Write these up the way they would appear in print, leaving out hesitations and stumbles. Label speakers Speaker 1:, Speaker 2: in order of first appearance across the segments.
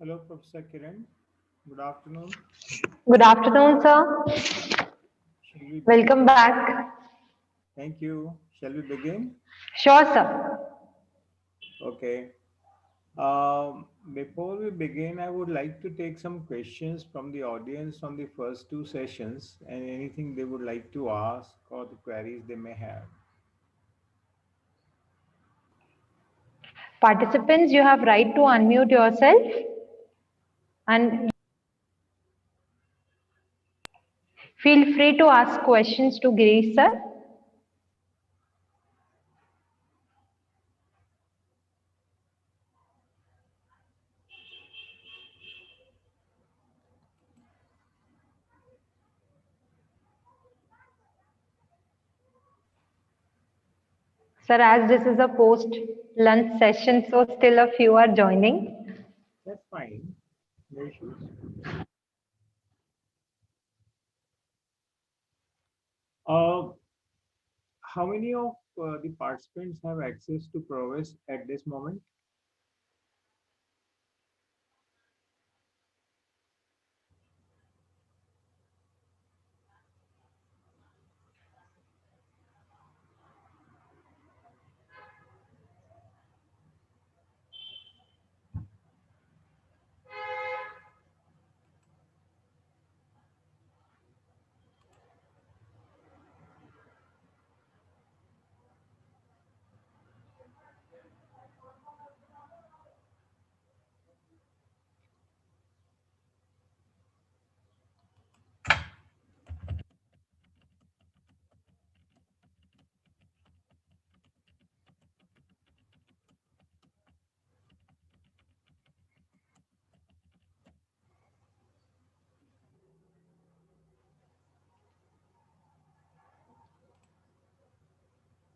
Speaker 1: Hello, Professor Kiran. Good afternoon.
Speaker 2: Good afternoon, sir.
Speaker 1: Shall we begin?
Speaker 2: Welcome back.
Speaker 1: Thank you. Shall we begin?
Speaker 2: Sure, sir.
Speaker 1: Okay. Before we begin, I would like to take some questions from the audience on the first two sessions and anything they would like to ask or the queries they may have.
Speaker 2: Participants, you have right to unmute yourself and feel free to ask questions to Girish, sir. Sir, as this is a post-lunch session, so still a few are joining.
Speaker 1: That's fine. No issues. Uh, how many of the participants have access to Progress at this moment?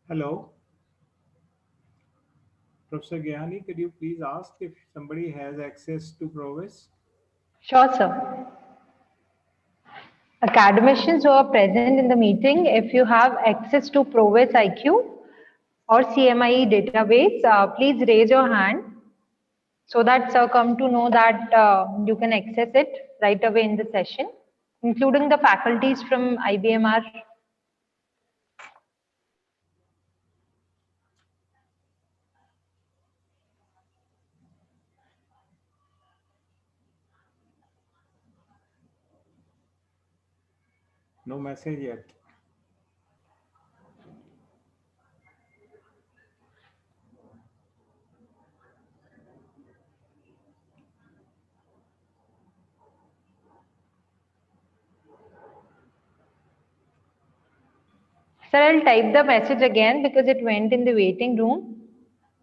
Speaker 1: Hello, Professor Gyani, could you please ask if somebody has access to Progress?
Speaker 2: Sure, sir. Academicians who are present in the meeting, if you have access to Provis IQ or CMIE database, please raise your hand so that sir come to know that you can access it right away in the session, including the faculties from IBMR.
Speaker 1: No message yet.
Speaker 2: Sir, I'll type the message again because it went in the waiting room.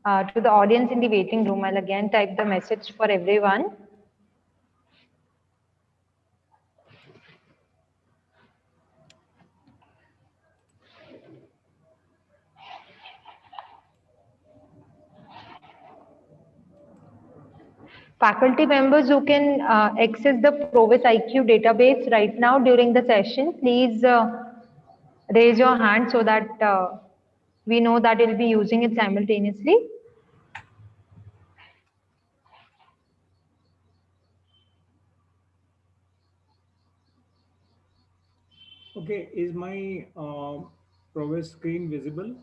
Speaker 2: To the audience in the waiting room, I'll again type the message for everyone. Faculty members who can access the Provis IQ database right now during the session, please raise your hand so that we know that you'll be using it simultaneously.
Speaker 1: Okay, is my Progress screen visible?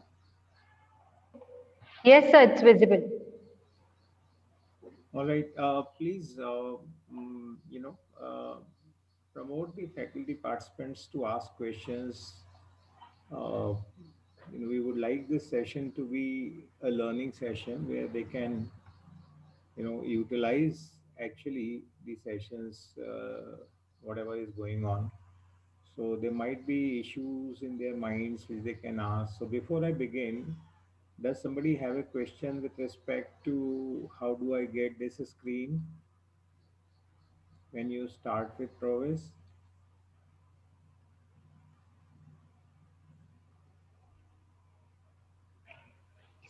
Speaker 2: Yes, sir, it's visible.
Speaker 1: All right, please, you know, promote the faculty participants to ask questions. Uh, we would like this session to be a learning session where they can, utilize actually the sessions, whatever is going on. So there might be issues in their minds which they can ask. So before I begin, does somebody have a question with respect to how do I get this screen when you start with Provis?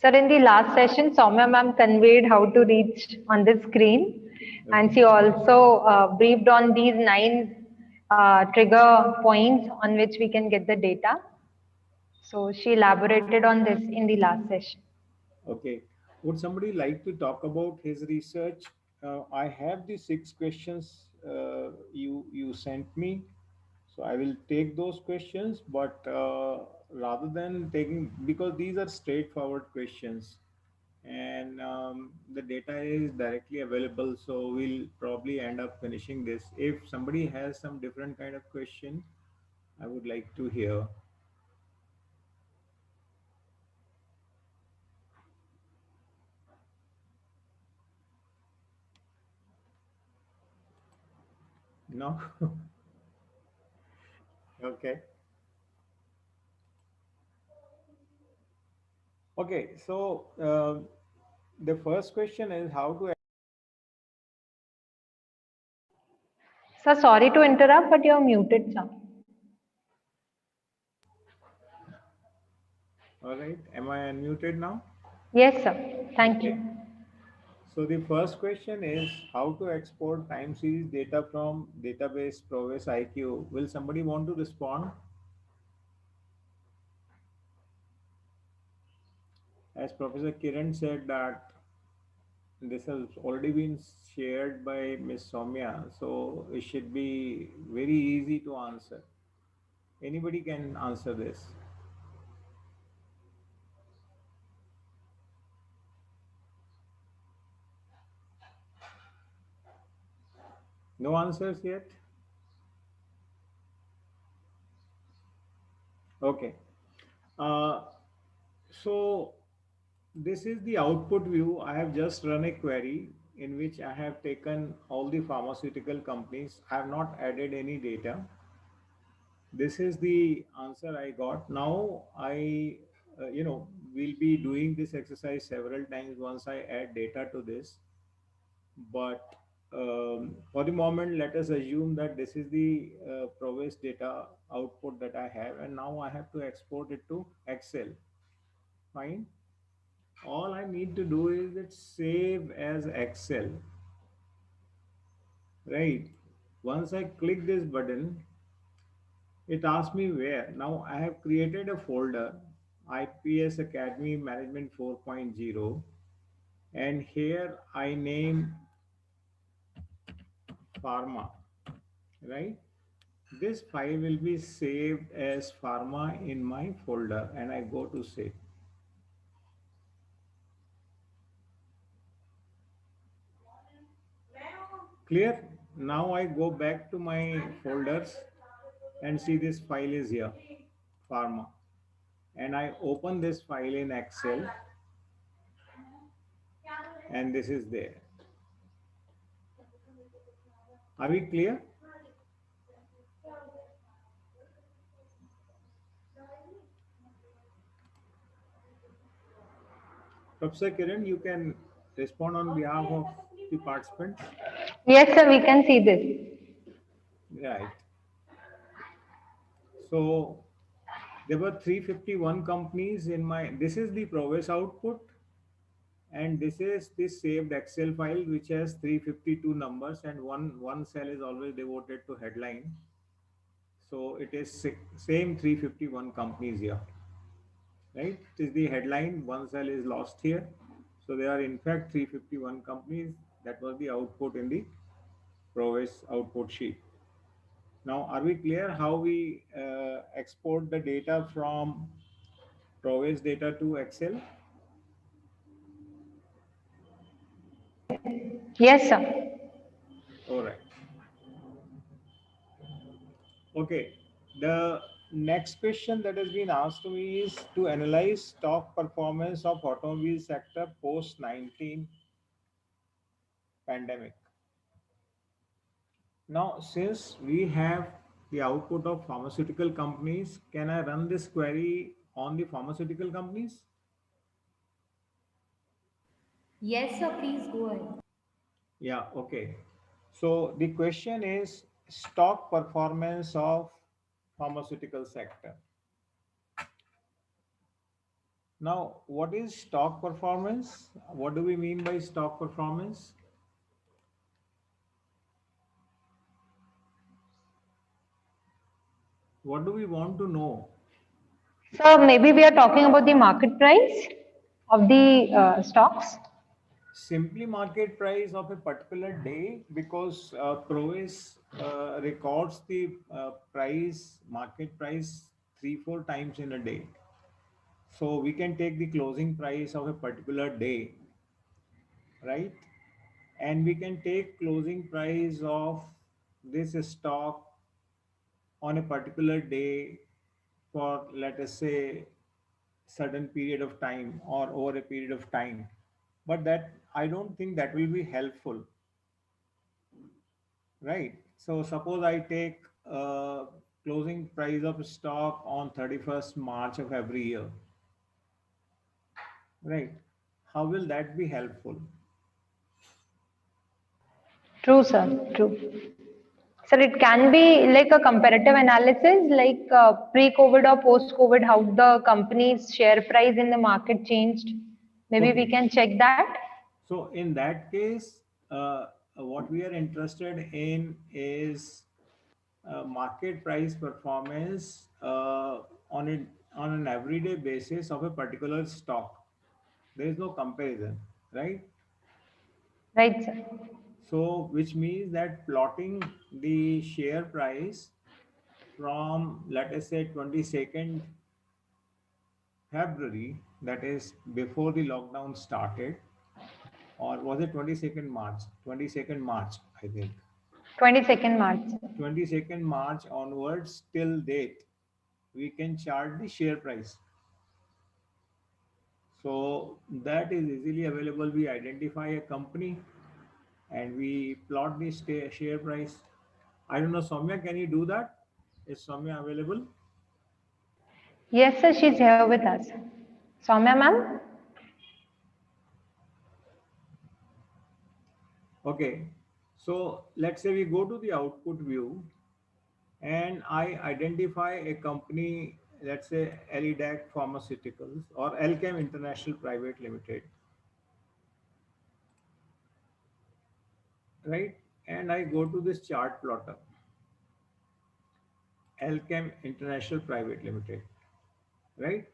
Speaker 2: Sir, in the last session, Soumya ma'am conveyed how to reach on the screen, and
Speaker 1: Okay.
Speaker 2: she also briefed on these 9 trigger points on which we can get the data. So she elaborated on this in the last session.
Speaker 1: Okay. Would somebody like to talk about his research I have the six questions you sent me, so I will take those questions. But rather than taking, because these are straightforward questions, and the data is directly available, so we'll probably end up finishing this. If somebody has some different kind of question, I would like to hear. No? Okay. Okay. So the first question is how to.
Speaker 2: Sir, sorry to interrupt, but you're muted, sir.
Speaker 1: All right. Am I unmuted now?
Speaker 2: Yes, sir. Thank you.
Speaker 1: Okay. So the first question is how to export time series data from database Provis IQ. Will somebody want to respond? As Professor Kiran said that this has already been shared by Miss Soumya, so it should be very easy to answer. Anybody can answer this. No answers yet? Okay. Uh, so this is the output view. I have just run a query in which I have taken all the pharmaceutical companies. I have not added any data. This is the answer I got. Now will be doing this exercise several times once I add data to this. But for the moment, let us assume that this is the Provis data output that I have, and now I have to export it to Excel. Fine. All I need to do is it save as Excel, right? Once I click this button, it asks me where. Now I have created a folder, IPS Academy Management 4.0, and here I name Pharma, right? This file will be saved as Pharma in my folder, and I go to save. Clear? Now I go back to my folders and see this file is here, Pharma. And I open this file in Excel, and this is there. Are we clear? Professor Kiran, you can respond on behalf of the participants.
Speaker 2: Yes, sir, we can see this.
Speaker 1: Right. So there were 351 companies in my, this is the Provis output, and this is this saved Excel file which has 352 numbers, and one cell is always devoted to headline. So it is same 351 companies here, right? It is the headline, one cell is lost here. So there are in fact 351 companies. That was the output in the Provis output sheet. Now, are we clear how we export the data from Provis data to Excel?
Speaker 2: Yes, sir.
Speaker 1: All right. Okay. The next question that has been asked to me is to analyze stock performance of automobile sector post 19 pandemic. Now, since we have the output of pharmaceutical companies, can I run this query on the pharmaceutical companies?
Speaker 3: Yes, sir, please go ahead.
Speaker 1: Yeah, okay. So the question is stock performance of pharmaceutical sector. Now, what is stock performance? What do we mean by stock performance? What do we want to know?
Speaker 2: So maybe we are talking about the market price of the stocks.
Speaker 1: Simply market price of a particular day, because Provis records the price, market price, 3 4 times in a day. So we can take the closing price of a particular day, right? And we can take closing price of this stock on a particular day for, let us say, certain period of time or over a period of time. But that, I don't think that will be helpful, right? So suppose I take closing price of stock on 31st March of every year, right? How will that be helpful?
Speaker 2: True, sir. True. Sir, it can be like a comparative analysis, like pre-COVID or post-COVID, how the company's share price in the market changed. Maybe we
Speaker 1: Okay,
Speaker 2: can check that.
Speaker 1: so in that case, what we are interested in is market price performance on an everyday basis of a particular stock. There is no comparison, right?
Speaker 2: Right, sir.
Speaker 1: So which means that plotting the share price from, let us say, 22nd February, that is before the lockdown started, or was it 22nd March? 22nd March, I think.
Speaker 2: 22nd March.
Speaker 1: 22nd March onwards till date, we can chart the share price. So that is easily available. We identify a company and we plot the share price. I don't know, Soumya, can you do that? Is Soumya available?
Speaker 2: Yes, sir, she's here with us. Soumya, ma'am?
Speaker 1: Okay. So let's say we go to the output view and I identify a company, let's say Elidac Pharmaceuticals or Alchem International Private Limited, right? And I go to this chart plotter, Alchem International Private Limited, right?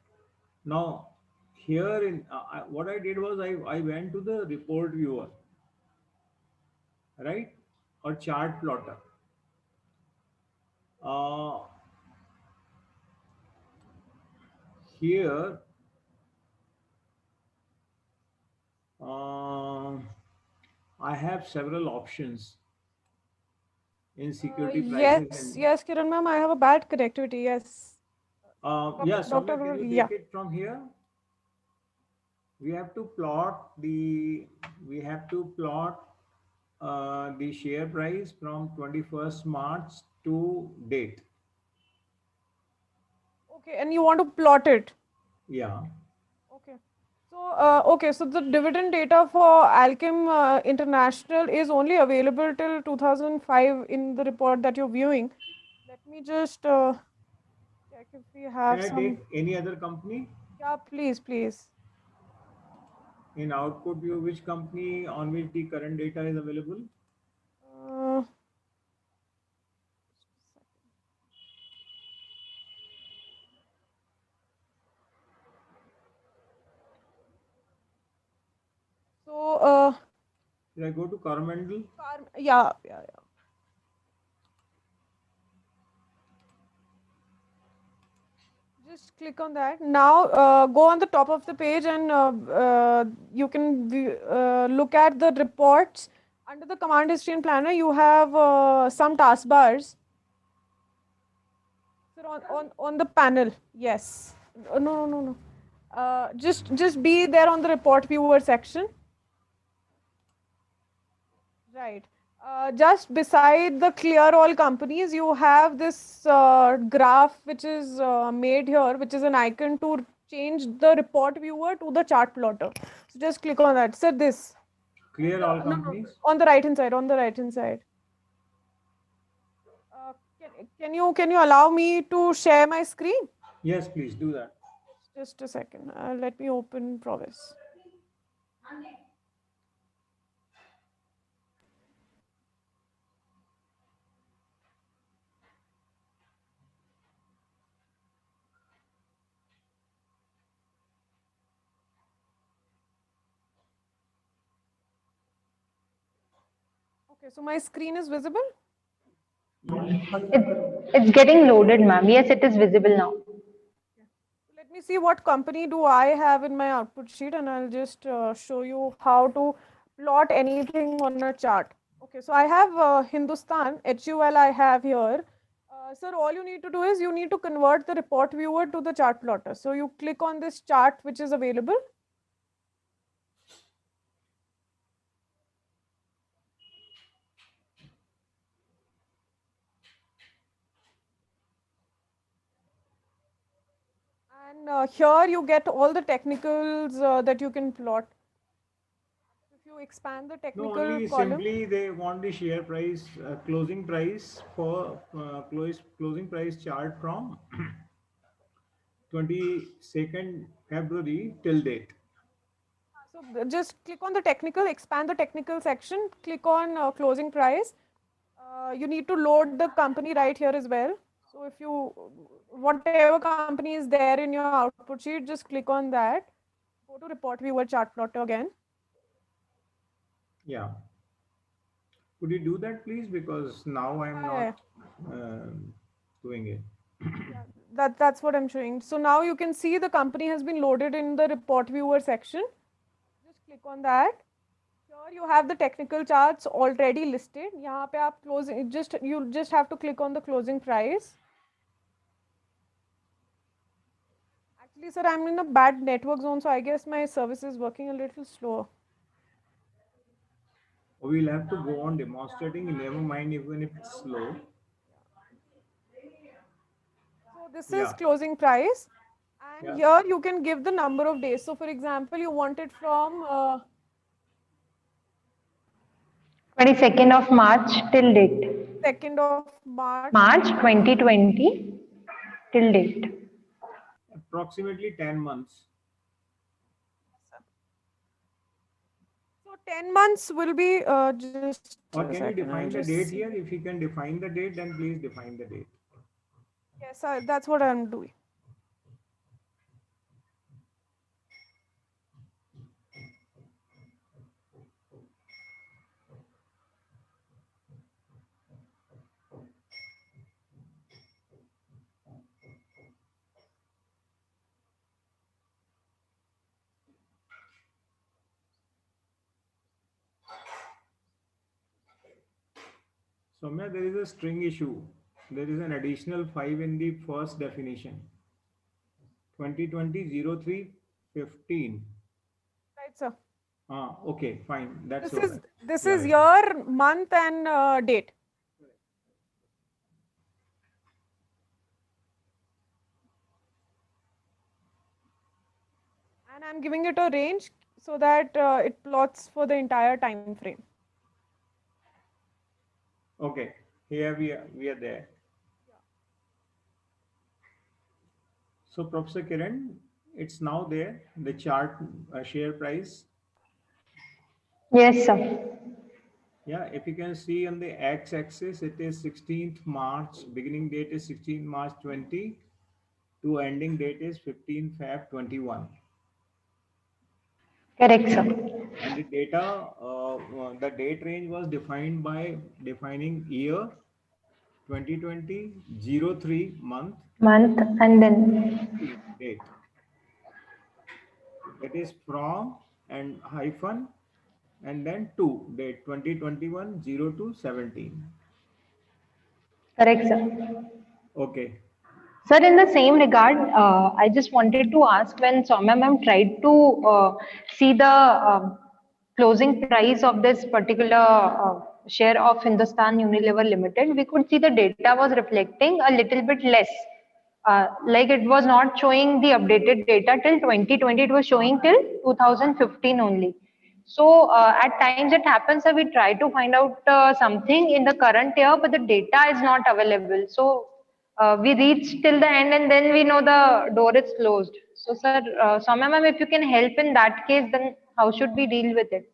Speaker 1: Now, here in what I did was I went to the report viewer, right? Or chart plotter. Uh, Here, uh, I have several options in security prices
Speaker 4: Yes,
Speaker 1: and
Speaker 4: yes, Kiran ma'am, I have a bad connectivity. Yes.
Speaker 1: yeah,
Speaker 4: Doctor,
Speaker 1: Soumya, can you
Speaker 4: yeah.
Speaker 1: take it from here? We have to plot the we have to plot the share price from 21st March to date.
Speaker 4: Okay, and you want to plot it.
Speaker 1: Yeah.
Speaker 4: Okay. So the dividend data for Alchem International is only available till 2005 in the report that you're viewing. Let me just check if we
Speaker 1: Can
Speaker 4: have
Speaker 1: I
Speaker 4: some.
Speaker 1: take any other company
Speaker 4: Yeah, please, please.
Speaker 1: in output view? Which company on which the current data is available?
Speaker 4: Uh, so,
Speaker 1: Should I go to Coromandel?
Speaker 4: yeah. Just click on that. Now, go on the top of the page and you can look at the reports. Under the command history and planner, you have some taskbars. Sir, on the panel. Yes. No. Just be there on the report viewer section. Right. Just beside the clear all companies, you have this graph which is made here, which is an icon to change the report viewer to the chart plotter. So just click on that. So this.
Speaker 1: Clear all
Speaker 4: No.
Speaker 1: companies?
Speaker 4: On the right hand side. On the right hand side. Uh, can you allow me to share my screen?
Speaker 1: Yes, please do that.
Speaker 4: Just a second. Let me open Provis. Okay, so my screen is visible.
Speaker 2: It's getting loaded, ma'am. Yes, it is visible now.
Speaker 4: Let me see what company do I have in my output sheet, and I'll just show you how to plot anything on a chart. Okay, so I have Hindustan, HUL I have here. Sir, all you need to do is you need to convert the report viewer to the chart plotter. So you click on this chart which is available. And here you get all the technicals that you can plot. If you expand the
Speaker 1: No,
Speaker 4: technical
Speaker 1: only
Speaker 4: column,
Speaker 1: simply they want the share price, closing price for closing price chart from 22nd February till date.
Speaker 4: so just click on the technical, expand the technical section, click on closing price. You need to load the company right here as well. So if you, whatever company is there in your output sheet, just click on that. Go to report viewer chart plotter again.
Speaker 1: Yeah. Could you do that, please? Because now I'm
Speaker 4: Yeah,
Speaker 1: not doing it.
Speaker 4: yeah. That's what I'm showing. So now you can see the company has been loaded in the report viewer section. Just click on that. Here you have the technical charts already listed. यहाँ पे आप closing, you just have to click on the closing price. Actually, sir, I'm in a bad network zone, so I guess my service is working a little slow.
Speaker 1: We'll have to go on demonstrating. Never mind, even if it's slow.
Speaker 4: So this is
Speaker 1: Yeah.
Speaker 4: closing price, and
Speaker 1: Yeah.
Speaker 4: here you can give the number of days. So for example, you want it from
Speaker 2: 22nd of March till date.
Speaker 4: 2nd of March.
Speaker 2: March 2020 till date.
Speaker 1: Approximately 10 months.
Speaker 4: So 10 months will be just a
Speaker 1: Or
Speaker 4: second.
Speaker 1: can you
Speaker 4: I'll
Speaker 1: define
Speaker 4: just
Speaker 1: the
Speaker 4: see.
Speaker 1: date here? If you can define the date, then please define the date.
Speaker 4: Yes, that's what I'm doing.
Speaker 1: Soumya, there is a string issue. There is an additional 5 in the first definition. 2020-03-15.
Speaker 4: Right, sir.
Speaker 1: Okay, fine. That's
Speaker 4: This
Speaker 1: all
Speaker 4: is
Speaker 1: right.
Speaker 4: this
Speaker 1: Yeah,
Speaker 4: is
Speaker 1: yeah.
Speaker 4: year, month, and date. And I'm giving it a range so that it plots for the entire time frame.
Speaker 1: Okay, here we are there. So, Professor Kiran, it's now there, the chart share price.
Speaker 2: Yes, sir.
Speaker 1: Yeah, if you can see on the x-axis, it is 16th March, beginning date is 16 March 20 to ending date is 15 Feb 21.
Speaker 2: Correct, sir.
Speaker 1: And the date range was defined by defining year 2020-03 month
Speaker 2: Month and then
Speaker 1: 15 date. That is from and hyphen and then to date 2021-02-17.
Speaker 2: correct, sir.
Speaker 1: Okay.
Speaker 2: Sir, in the same regard, I just wanted to ask when Soumya ma'am tried to see the closing price of this particular share of Hindustan Unilever Limited, we could see the data was reflecting a little bit less. Like it was not showing the updated data till 2020, it was showing till 2015 only. So at times it happens that we try to find out something in the current year, but the data is not available. So we reach till the end and then we know the door is closed. So sir, Soumya ma'am, if you can help in that case, then how should we deal with it?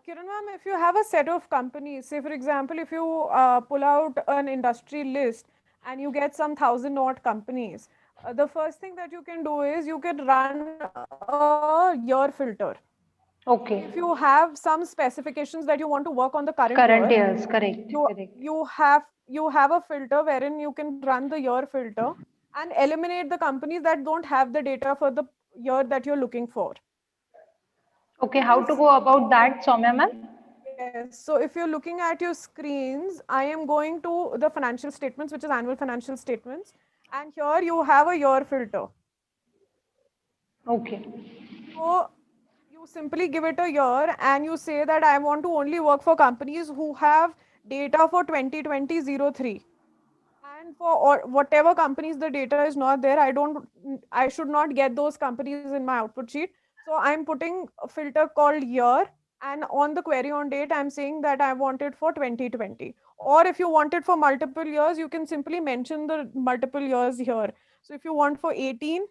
Speaker 4: Kiran ma'am, if you have a set of companies, say for example, if you pull out an industry list and you get some 1,000 odd companies, the first thing that you can do is you can run a year filter.
Speaker 2: Okay.
Speaker 4: If you have some specifications that you want to work on the current
Speaker 2: Current
Speaker 4: year,
Speaker 2: years, correct,
Speaker 4: you
Speaker 2: correct.
Speaker 4: you have a filter wherein you can run the year filter and eliminate the companies that don't have the data for the year that you're looking for.
Speaker 2: Okay, how to
Speaker 4: Else,
Speaker 2: go about that, Soumya ma'am?
Speaker 4: yes. So if you're looking at your screens, I am going to the financial statements, which is annual financial statements, and here you have a year filter.
Speaker 2: Okay.
Speaker 4: So you simply give it a year and you say that I want to only work for companies who have data for 2020-03. And for whatever companies the data is not there, I should not get those companies in my output sheet. So I'm putting a filter called year, and on the query on date I'm saying that I want it for 2020. Or if you want it for multiple years, you can simply mention the multiple years here. So if you want for 18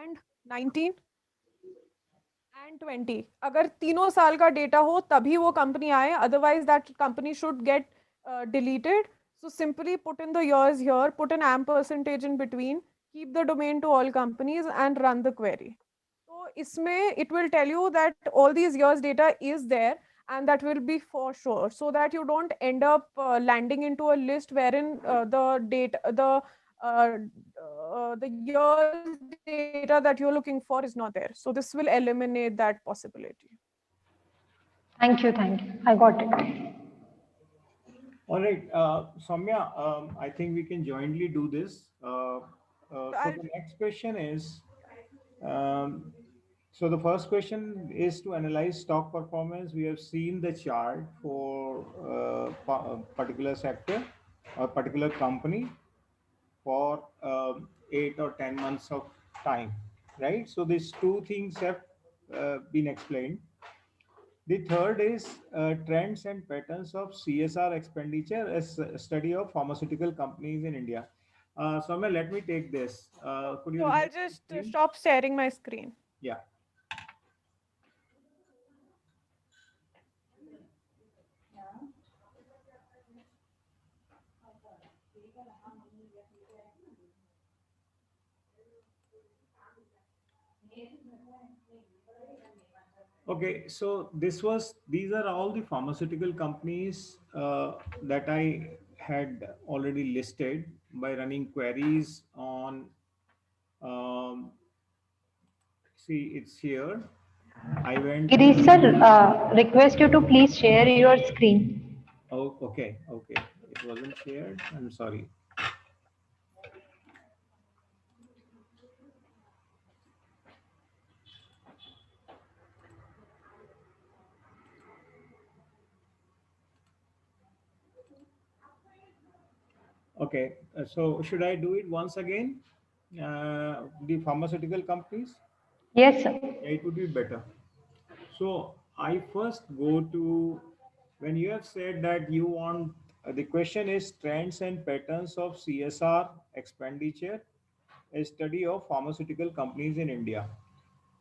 Speaker 4: and 19 and 20, अगर तीनों साल का data हो तभी वो company आए, otherwise that company should get deleted. So simply put in the years here, put an amp percentage in between, keep the domain to all companies and run the query. So इसमें it will tell you that all these years data is there, and that will be for sure, so that you don't end up landing into a list wherein the year's data that you're looking for is not there. So this will eliminate that possibility.
Speaker 2: Thank you. I got it.
Speaker 1: All right, Soumya, I think we can jointly do this.
Speaker 4: So
Speaker 1: So
Speaker 4: I'll
Speaker 1: the next question is, um, so the first question is to analyze stock performance. We have seen the chart for a particular sector or particular company for 8 or 10 months of time, right? So these two things have been explained. The third is trends and patterns of CSR expenditure as a study of pharmaceutical companies in India. Soumya, let me take this. Could you
Speaker 4: so I'll
Speaker 1: remove the
Speaker 4: just
Speaker 1: screen?
Speaker 4: stop sharing my screen.
Speaker 1: Yeah. Okay, so these are all the pharmaceutical companies that I had already listed by running queries on, um, see, it's here. I went to,
Speaker 2: Girish sir, request you to please share your screen.
Speaker 1: oh, okay. It wasn't shared. I'm sorry. Okay, so should I do it once again? The pharmaceutical companies?
Speaker 2: Yes, sir.
Speaker 1: Yeah, it would be better. So I first go to, when you have said that you want, the question is trends and patterns of CSR expenditure, a study of pharmaceutical companies in India.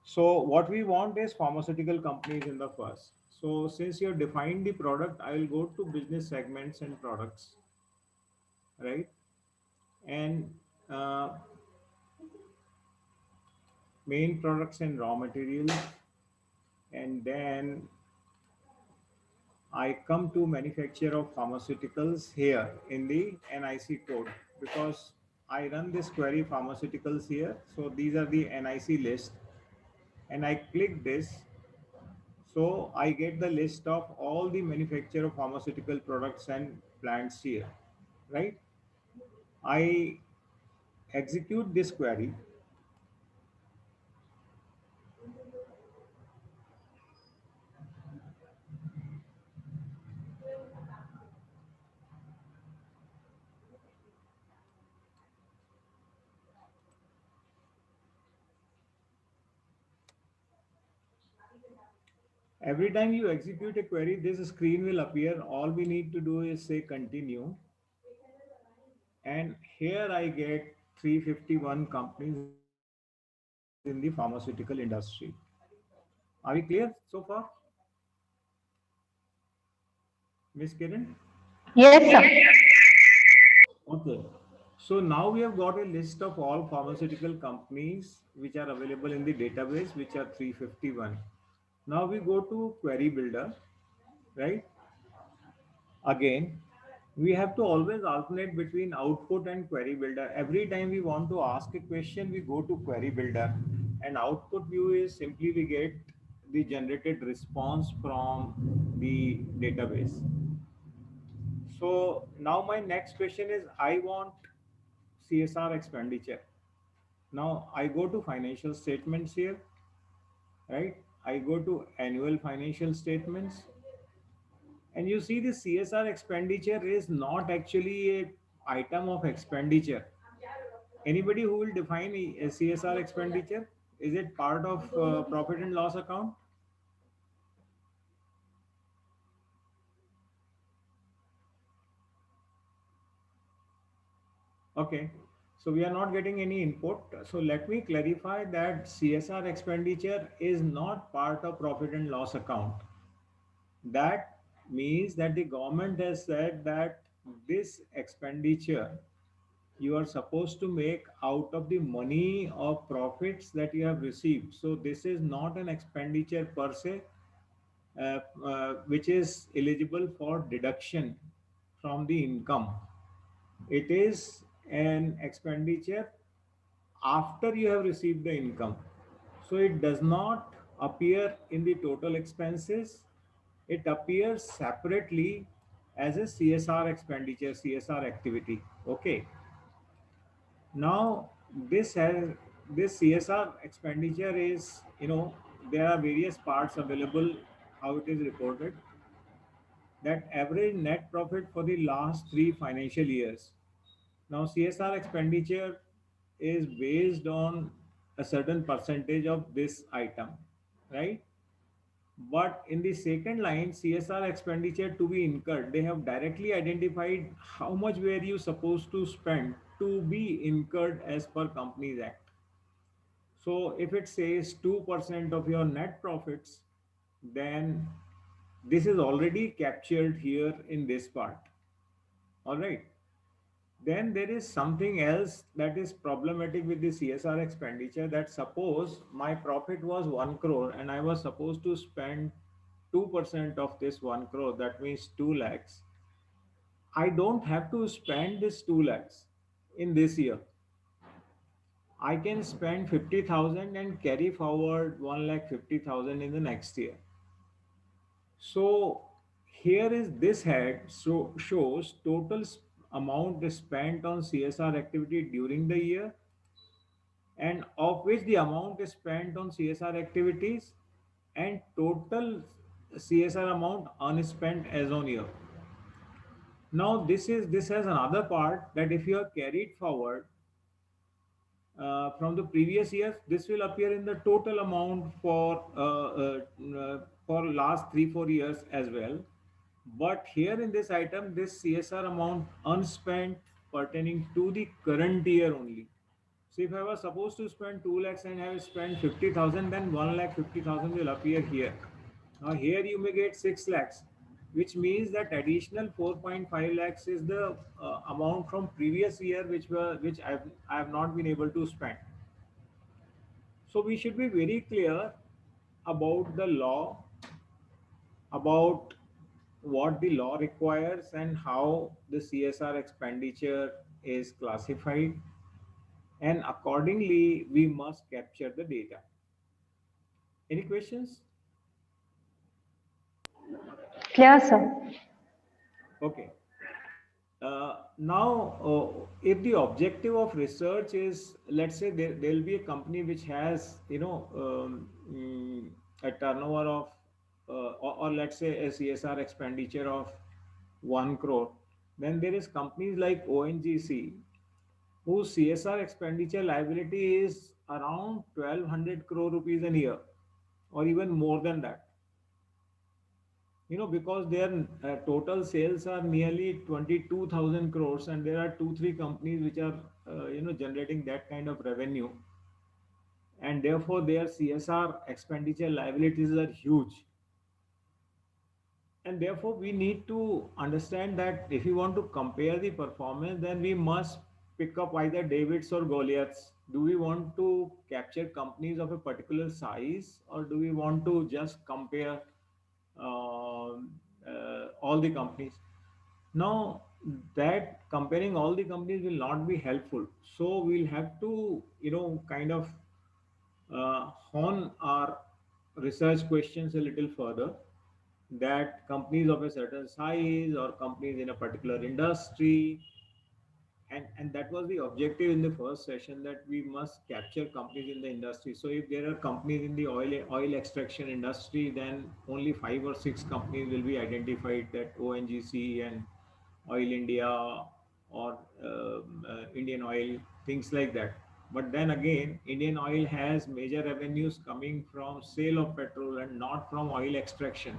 Speaker 1: So what we want is pharmaceutical companies in the first. So since you have defined the product, I will go to business segments and products, right? And main products and raw materials, and then I come to manufacture of pharmaceuticals here in the NIC code because I run this query pharmaceuticals here. So these are the NIC list, and I click this. So I get the list of all the manufacture of pharmaceutical products and plants here, right? I execute this query. Every time you execute a query, this screen will appear. All we need to do is say continue. And here I get 351 companies in the pharmaceutical industry. Are we clear so far, Miss Kiran?
Speaker 2: Yes, sir.
Speaker 1: Okay. So now we have got a list of all pharmaceutical companies which are available in the database, which are 351. Now we go to query builder, right? Again, we have to always alternate between output and query builder. Every time we want to ask a question, we go to query builder, and output view is simply we get the generated response from the database. So now my next question is, I want CSR expenditure. Now I go to financial statements here, right? I go to annual financial statements, and you see the CSR expenditure is not actually a item of expenditure. Anybody who will define a CSR expenditure? Is it part of profit and loss account? Okay, so we are not getting any input. So let me clarify that CSR expenditure is not part of profit and loss account. That means that the government has said that this expenditure you are supposed to make out of the money of profits that you have received. So this is not an expenditure per se, which is eligible for deduction from the income. It is an expenditure after you have received the income. So it does not appear in the total expenses. It appears separately as a CSR expenditure, CSR activity. Okay. Now this CSR expenditure is, there are various parts available, how it is reported, that average net profit for the last 3 financial years. Now CSR expenditure is based on a certain percentage of this item, right? But in the second line, CSR expenditure to be incurred, they have directly identified how much were you supposed to spend to be incurred as per Companies Act. So if it says 2% of your net profits, then this is already captured here in this part. All right. Then there is something else that is problematic with the CSR expenditure, that suppose my profit was 1 crore and I was supposed to spend 2% of this 1 crore, that means 2 lakhs. I don't have to spend this 2 lakhs in this year. I can spend 50,000 and carry forward 1,50,000 in the next year. So here is this head, so shows total amount spent on CSR activity during the year, and of which the amount is spent on CSR activities and total CSR amount unspent as on year. Now this has another part, that if you are carried forward from the previous years, this will appear in the total amount for last 3-4 years as well. But here in this item, this CSR amount unspent pertaining to the current year only. So if I was supposed to spend 2 lakhs and I have spent 50,000, then 1,50,000 will appear here. Now here you may get 6 lakhs, which means that additional 4.5 lakhs is the amount from previous year which I have not been able to spend. So we should be very clear about the law, about what the law requires and how the CSR expenditure is classified, and accordingly we must capture the data. Any questions?
Speaker 2: Clear, sir.
Speaker 1: Okay. Now, if the objective of research is, let's say there will be a company which has, a turnover of, or let's say a CSR expenditure of 1 crore, then there is companies like ONGC whose CSR expenditure liability is around 1200 crore rupees a year, or even more than that. Because their total sales are nearly 22,000 crores, and there are 2-3 companies which are generating that kind of revenue, and therefore their CSR expenditure liabilities are huge. And therefore we need to understand that if we want to compare the performance, then we must pick up either Davids or Goliaths. Do we want to capture companies of a particular size, or do we want to just compare all the companies? Now, that comparing all the companies will not be helpful. So we'll have to, kind of hone our research questions a little further, that companies of a certain size or companies in a particular industry, and that was the objective in the first session, that we must capture companies in the industry. So if there are companies in the oil extraction industry, then only 5 or 6 companies will be identified, that ONGC and Oil India, or Indian Oil, things like that. But then again, Indian Oil has major revenues coming from sale of petrol and not from oil extraction,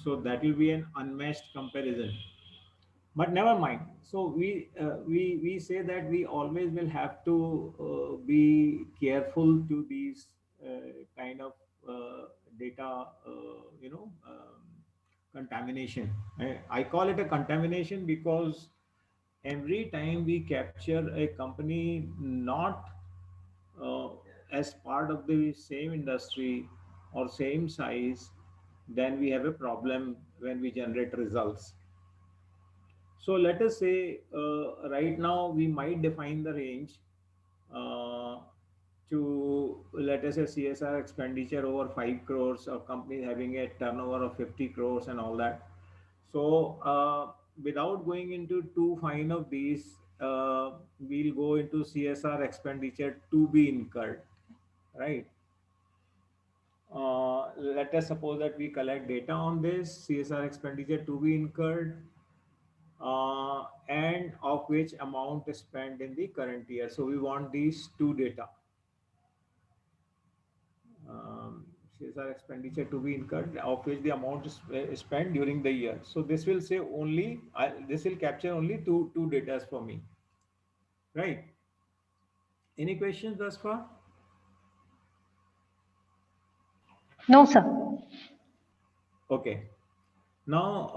Speaker 1: so that will be an unmatched comparison. But never mind. So we say that we always will have to be careful to these kind of data, contamination. I call it a contamination because every time we capture a company not uh, as part of the same industry or same size, then we have a problem when we generate results. So let us say right now we might define the range uh, to, let us say, CSR expenditure over 5 crores, or companies having a turnover of 50 crores and all that. So without going into too fine of these, we'll go into CSR expenditure to be incurred, right? Let us suppose that we collect data on this CSR expenditure to be incurred, and of which amount is spent in the current year. So we want these two data. CSR expenditure to be incurred, of which the amount is spent during the year. So this will say only, this will capture only two data for me, right? Any questions thus far?
Speaker 2: No, sir.
Speaker 1: Okay. Now,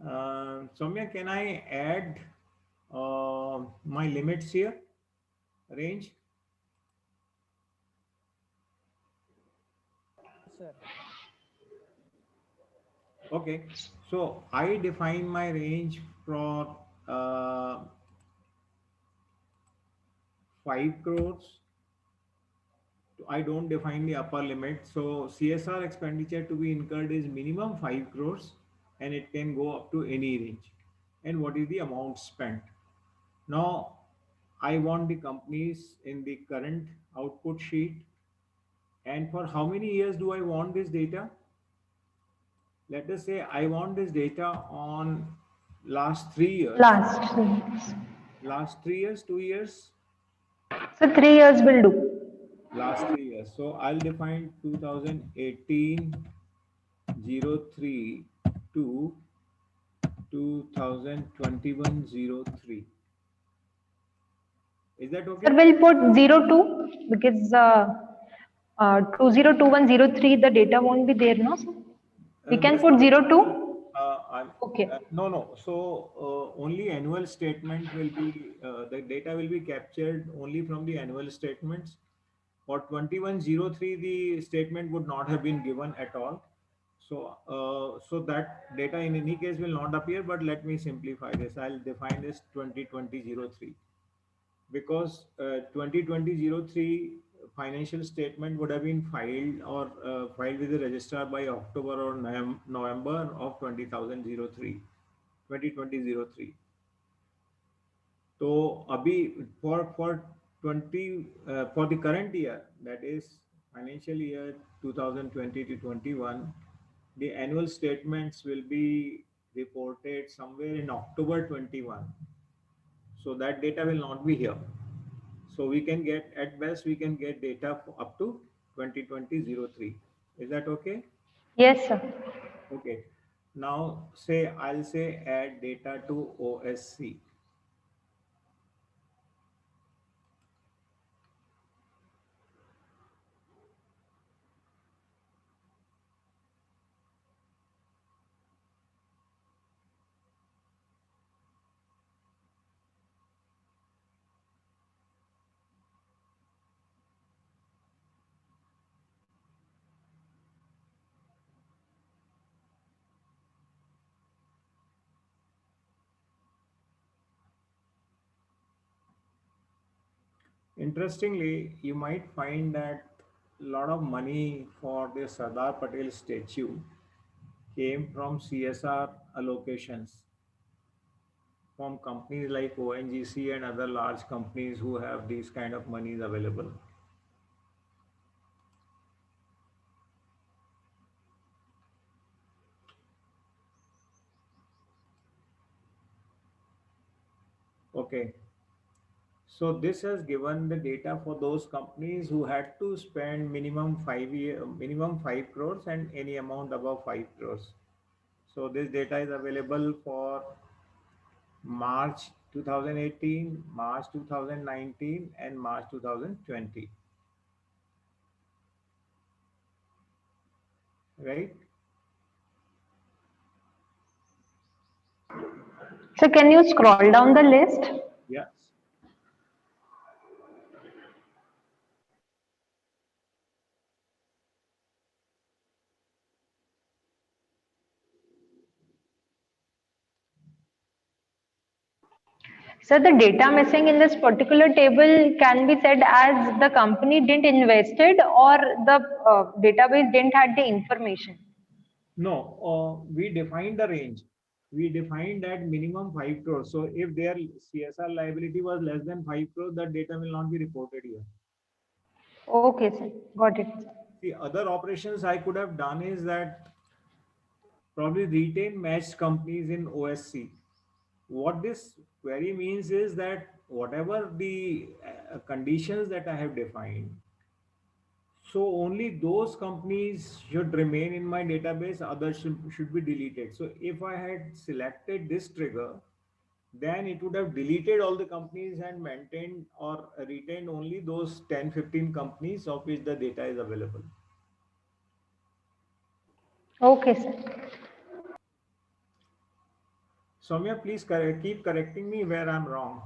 Speaker 1: Soumya, can I add my limits here, range?
Speaker 5: Sir.
Speaker 1: Okay, so I define my range for 5 crores. I don't define the upper limit. So CSR expenditure to be incurred is minimum 5 crores, and it can go up to any range. And what is the amount spent? Now, I want the companies in the current output sheet. And for how many years do I want this data? Let us say I want this data on last 3 years. Last 3 years, 2 years?
Speaker 2: So 3 years will do.
Speaker 1: Last 3 years. So I'll define 2018 03 to 2021 03. Is that okay?
Speaker 2: Sir, we'll put 02 because 202103 the data won't be there, no? Sir? We can
Speaker 1: That's
Speaker 2: put
Speaker 1: not a
Speaker 2: 02.
Speaker 1: problem.
Speaker 2: Okay.
Speaker 1: No. So only annual statement will be, the data will be captured only from the annual statements. For 2103, the statement would not have been given at all. So that data in any case will not appear, but let me simplify this. I'll define this 2020-03, because 2020-03 financial statement would have been filed, or filed with the registrar by October or November of 2003. So abhi for 20 for the current year, that is financial year 2020 to 21, the annual statements will be reported somewhere in October 21. So that data will not be here. So we can get, at best, we can get data up to 2020-03. Is that okay?
Speaker 2: Yes, sir.
Speaker 1: Okay. Now say, I'll say add data to OSC. Interestingly, you might find that a lot of money for the Sardar Patel statue came from CSR allocations from companies like ONGC and other large companies who have these kind of monies available. Okay. So this has given the data for those companies who had to spend minimum 5 crores and any amount above 5 crores. So this data is available for March 2018, March 2019, and March 2020. Right?
Speaker 2: So can you scroll down the list?
Speaker 1: Yes.
Speaker 2: So the data missing in this particular table can be said as the company didn't invested or the database didn't had the information.
Speaker 1: No, we defined the range. We defined that minimum 5 crores. So if their CSR liability was less than 5 crores, that data will not be reported here.
Speaker 2: Okay, sir. Got it.
Speaker 1: The other operations I could have done is that probably retain matched companies in OSC. What this query means is that whatever the conditions that I have defined, so only those companies should remain in my database, others should be deleted. So if I had selected this trigger, then it would have deleted all the companies and maintained or retained only those 10, 15 companies of which the data is available.
Speaker 2: Okay, sir.
Speaker 1: Soumya, please keep correcting me where I'm wrong.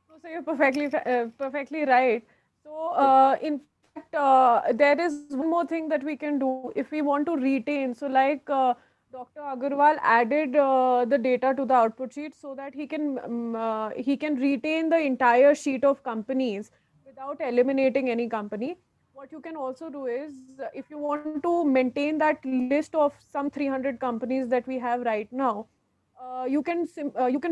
Speaker 4: No, so you're perfectly right. So, in fact, there is one more thing that we can do if we want to retain. So, like Dr. Agarwal added the data to the output sheet so that he can retain the entire sheet of companies without eliminating any company. What you can also do is, if you want to maintain that list of some 300 companies that we have right now, you can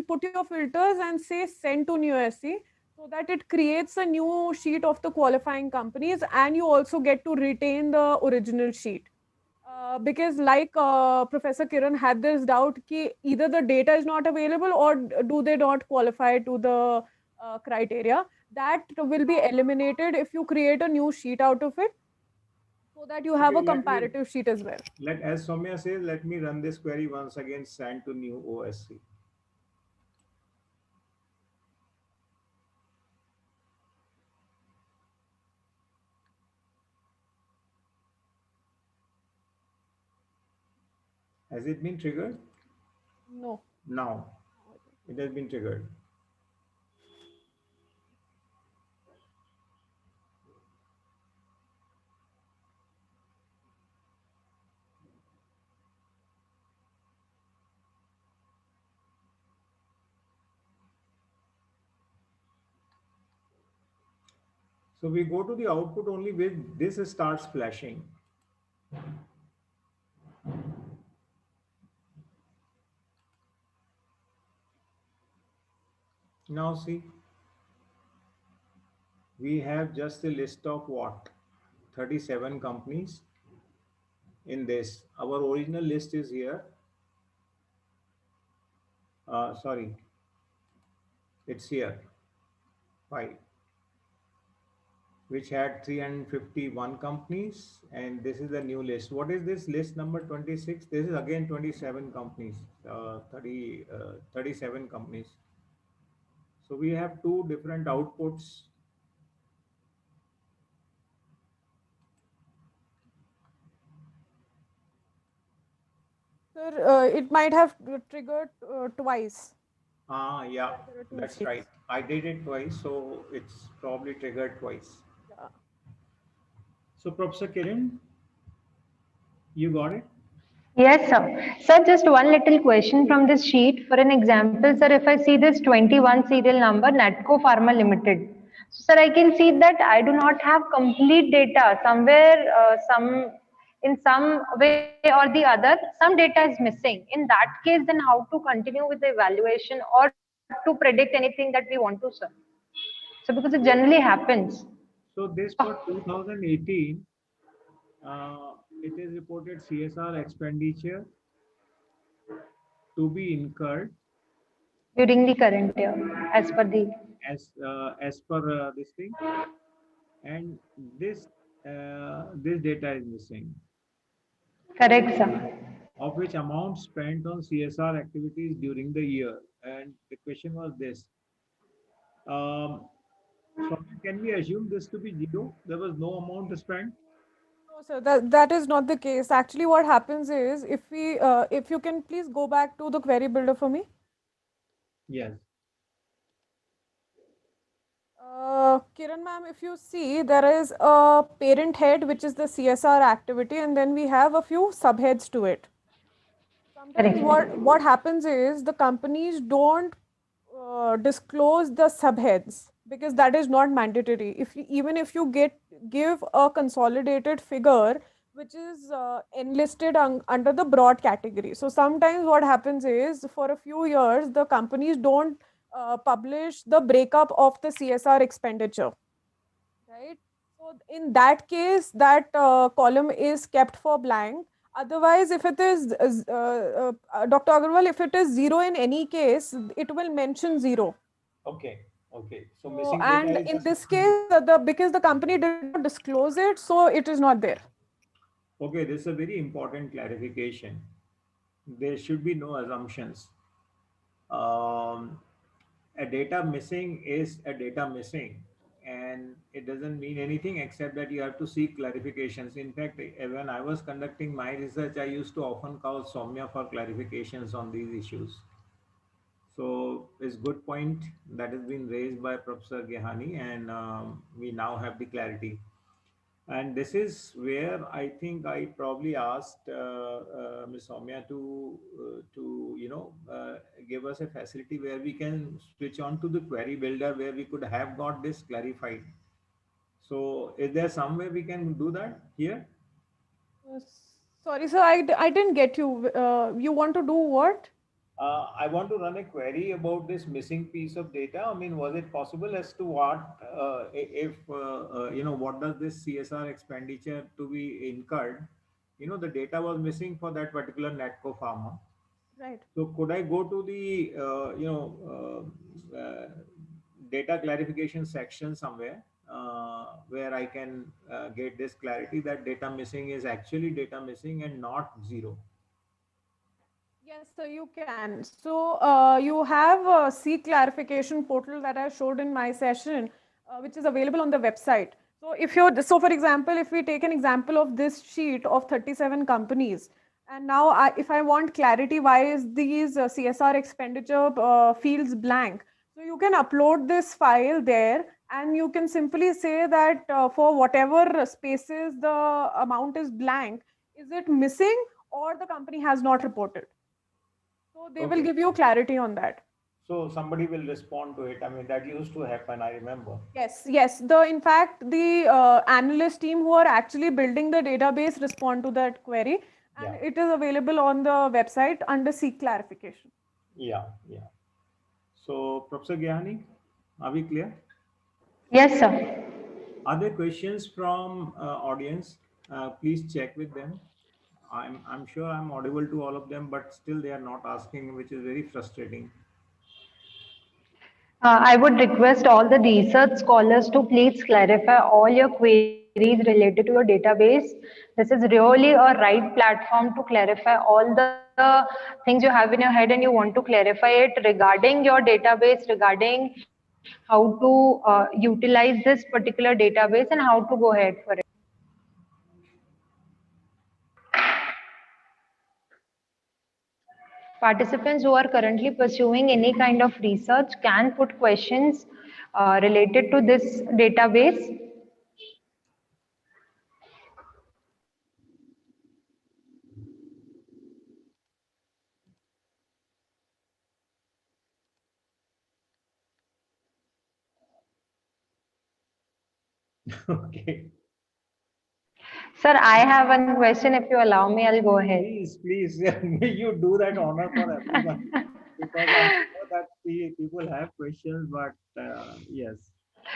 Speaker 4: put your filters and say send to new SC so that it creates a new sheet of the qualifying companies and you also get to retain the original sheet. Because like Professor Kiran had this doubt ki either the data is not available or do they not qualify to the criteria. That will be eliminated if you create a new sheet out of it so that you have
Speaker 1: Okay,
Speaker 4: a comparative sheet as well.
Speaker 1: as Soumya says, let me run this query once again, send to new OSC. Has it been triggered?
Speaker 4: No.
Speaker 1: Now, it has been triggered. So we go to the output only with this starts flashing. Now see, we have just a list of what? 37 companies in this. Our original list is here. Sorry, it's here. 5, which had 351 companies, and this is the new list. What is this list number 26? This is again 27 companies, 37 companies. So we have two different outputs.
Speaker 4: Sir, it might have triggered twice.
Speaker 1: Yeah,
Speaker 4: There are two
Speaker 1: that's
Speaker 4: sheets.
Speaker 1: right. I did it twice, so it's probably triggered twice.
Speaker 4: Yeah.
Speaker 1: So Professor Kiran, you got it?
Speaker 2: Yes, sir. Sir, just one little question from this sheet. For an example, sir, if I see this 21 serial number, Natco Pharma Limited. Sir, I can see that I do not have complete data. Somewhere, in some way or the other, some data is missing. In that case, then how to continue with the evaluation or to predict anything that we want to, sir? So because it generally
Speaker 1: So,
Speaker 2: happens.
Speaker 1: so this for 2018, it is reported CSR expenditure to be incurred
Speaker 2: During the current year, as per the
Speaker 1: as per this thing, and this this data is missing,
Speaker 2: correct, sir.
Speaker 1: of which amount spent on CSR activities during the year. And the question was this: um, so can we assume this to be zero? There was no amount spent.
Speaker 4: No, sir, that is not the case. Actually, what happens is if you can please go back to the query builder for me.
Speaker 1: Yes.
Speaker 4: Kiran ma'am, if you see, there is a parent head, which is the CSR activity, and then we have a few subheads to it. Sometimes
Speaker 2: Correct.
Speaker 4: what happens is the companies don't disclose the subheads because that is not mandatory. Even if you give a consolidated figure which is enlisted under the broad category. So sometimes what happens is for a few years the companies don't publish the breakup of the CSR expenditure, right? So in that case, that column is kept for blank. Otherwise, if it is Dr. Agarwal, if it is zero in any case, it will mention zero.
Speaker 1: Okay. Okay. So
Speaker 4: So,
Speaker 1: missing data
Speaker 4: and
Speaker 1: is
Speaker 4: in
Speaker 1: just
Speaker 4: this case, the because the company did not disclose it, so it is not there.
Speaker 1: okay. This is a very important clarification. There should be no assumptions. Um, a data missing is a data missing, and it doesn't mean anything except that you have to seek clarifications. In fact, when I was conducting my research, I used to often call Soumya for clarifications on these issues. So it's good point that has been raised by Professor Gehani, and we now have the clarity. And this is where I think I probably asked Ms. Soumya to give us a facility where we can switch on to the query builder where we could have got this clarified. So is there some way we can do that here?
Speaker 4: Uh, Sorry, sir, I didn't get you. You want to do what?
Speaker 1: I want to run a query about this missing piece of data. I mean, was it possible as to what, if, what does this CSR expenditure to be incurred? The data was missing for that particular Netco farmer.
Speaker 4: Right.
Speaker 1: So could I go to the, data clarification section somewhere where I can get this clarity that data missing is actually data missing and not zero?
Speaker 4: Yes, sir, you can. So you have a C clarification portal that I showed in my session, which is available on the website. So for example, if we take an example of this sheet of 37 companies, and now if I want clarity, why is these CSR expenditure fields blank? So you can upload this file there, and you can simply say that for whatever spaces the amount is blank, is it missing or the company has not reported? So they will
Speaker 1: Okay.
Speaker 4: give you clarity on that.
Speaker 1: So somebody will respond to it. I mean, that used to happen, I remember.
Speaker 4: Yes, yes. In fact, the analyst team who are actually building the database respond to that query, and
Speaker 1: Yeah,
Speaker 4: it is available on the website under Seek clarification.
Speaker 1: yeah, yeah. So, Professor Gyani, are we clear?
Speaker 2: Yes, sir.
Speaker 1: Are there questions from audience? Please check with them. I'm sure I'm audible to all of them, but still they are not asking, which is very frustrating.
Speaker 2: I would request all the research scholars to please clarify all your queries related to your database. This is really a right platform to clarify all the things you have in your head and you want to clarify it regarding your database, regarding how to utilize this particular database and how to go ahead for it. Participants who are currently pursuing any kind of research can put questions related to this database.
Speaker 1: Okay.
Speaker 2: Sir, I have one question. If you allow me, I'll go ahead.
Speaker 1: Please, you do that honor for everyone because I'm sure that people have questions, but yes,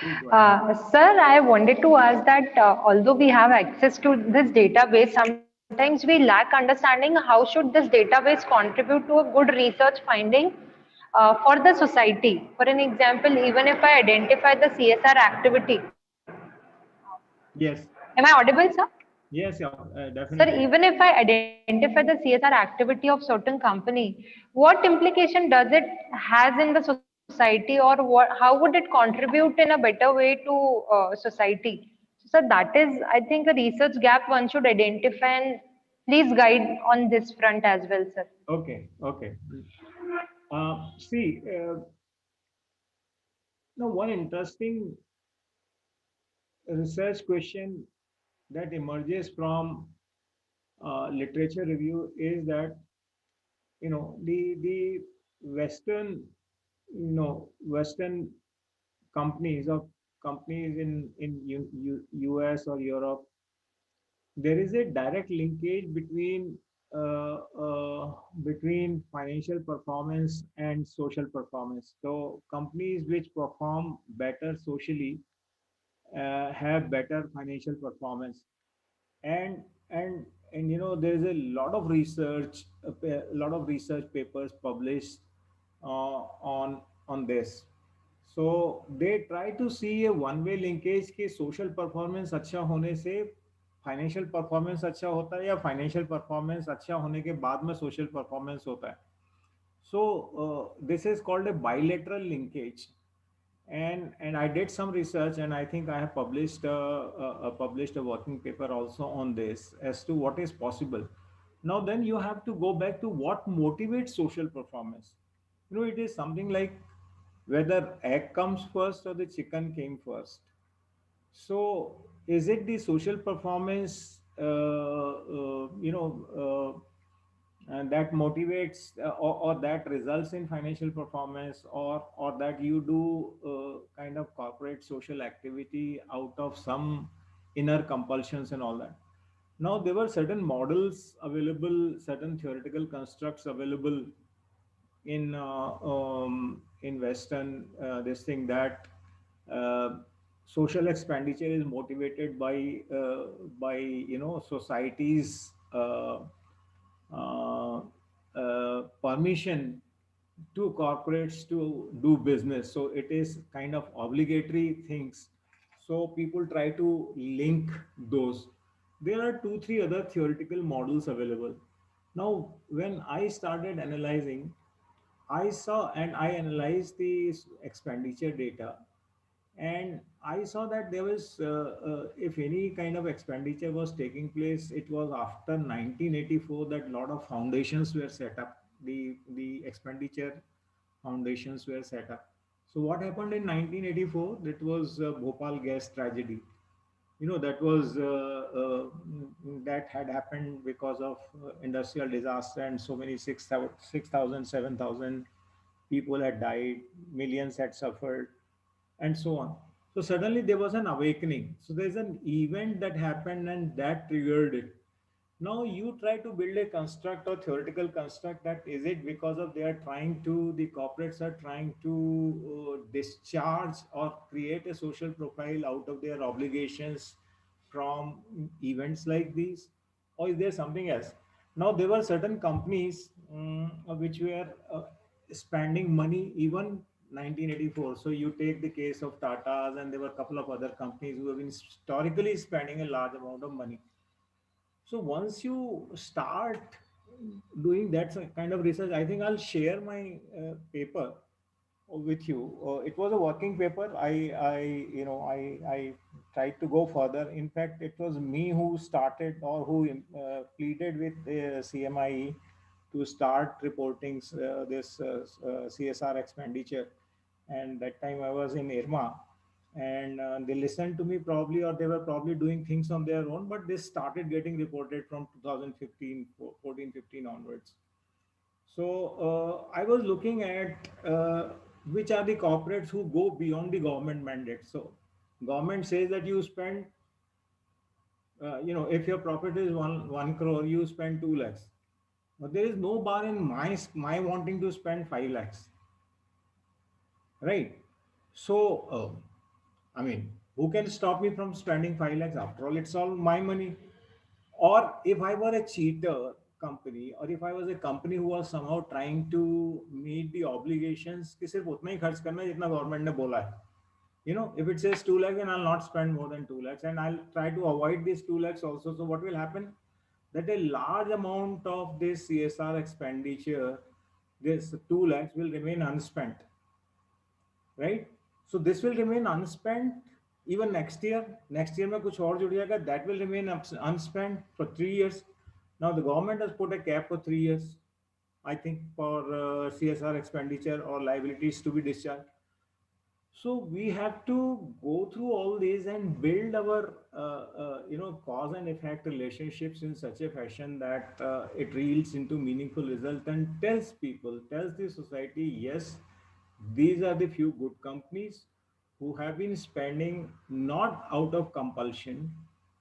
Speaker 1: please go ahead.
Speaker 2: Sir, I wanted to ask that although we have access to this database, sometimes we lack understanding how should this database contribute to a good research finding for the society. For an example, even if I identify the CSR activity,
Speaker 1: Yes,
Speaker 2: am I audible, sir?
Speaker 1: yes, yeah,
Speaker 2: Sir,
Speaker 1: definitely.
Speaker 2: even if I identify the CSR activity of certain company, what implication does it has in the society, or how would it contribute in a better way to society? So, sir, that is, I think, a research gap one should identify, and please guide on this front as well, sir.
Speaker 1: Okay, okay. See, now one interesting research question that emerges from literature review is that the Western Western companies or companies in US or Europe, there is a direct linkage uh, uh, between financial performance and social performance. So companies which perform better socially have better financial performance. And and and there is a lot of research, a lot of research papers published on this. So they try to see a one way linkage कि social performance अच्छा होने से financial performance अच्छा होता है या financial performance अच्छा होने के बाद में सोशल परफॉर्मेंस होता है. So this is called a bilateral linkage. And I did some research, and I think I have published a working paper also on this as to what is possible. Now then you have to go back to what motivates social performance. It is something like whether egg comes first or the chicken came first. So, is it the social performance, and that motivates or that results in financial performance, or that you do kind of corporate social activity out of some inner compulsions and all that? Now, there were certain models available, certain theoretical constructs available in Western this thing that uh, social expenditure is motivated by society's permission to corporates to do business. So it is kind of obligatory things. So people try to link those. There are two, three other theoretical models available. Now, when I started analyzing, I saw and I analyzed the expenditure data, and I saw that there was, if any kind of expenditure was taking place, it was after 1984 that a lot of foundations were set up. The expenditure foundations were set up. So what happened in 1984? That was Bhopal gas tragedy. That was that had happened because of industrial disaster, and so many 6,000, 7,000 people had died, millions had suffered, and so on. So suddenly there was an awakening. So there's an event that happened and that triggered it. Now you try to build a construct or theoretical construct that is it because of the corporates are trying to discharge or create a social profile out of their obligations from events like these, or is there something else? Now there were certain companies which were spending money even 1984. So you take the case of Tata's, and there were a couple of other companies who have been historically spending a large amount of money. So once you start doing that kind of research, I think I'll share my paper with you. It was a working paper. I tried to go further. In fact, it was me who started or who pleaded with the CMIE to start reporting this CSR expenditure. And that time I was in Irma, and they listened to me probably, or they were probably doing things on their own, but this started getting reported from 2015, 14, 15 onwards. So I was looking at which are the corporates who go beyond the government mandate. So Government says that you spend, if your profit is one crore, you spend 2 lakhs. But there is no bar in my wanting to spend 5 lakhs, right? So, I mean, who can stop me from spending 5 lakhs? After all, it's all my money. Or if I were a cheater company, or if I was a company who was somehow trying to meet the obligations, कि सिर्फ उतना ही खर्च करना है जितना government ने बोला है. If it says 2 lakhs, then I'll not spend more than 2 lakhs, and I'll try to avoid these 2 lakhs also. So what will happen? That a large amount of this CSR expenditure, this 2 lakhs will remain unspent, right? So this will remain unspent even next year. Next year में कुछ और जुड़ जाएगा. That will remain unspent for 3 years. Now the government has put a cap for 3 years, I think, for CSR expenditure or liabilities to be discharged. So we have to go through all these and build our cause and effect relationships in such a fashion that it yields into meaningful result and tells the society, yes, these are the few good companies who have been spending not out of compulsion,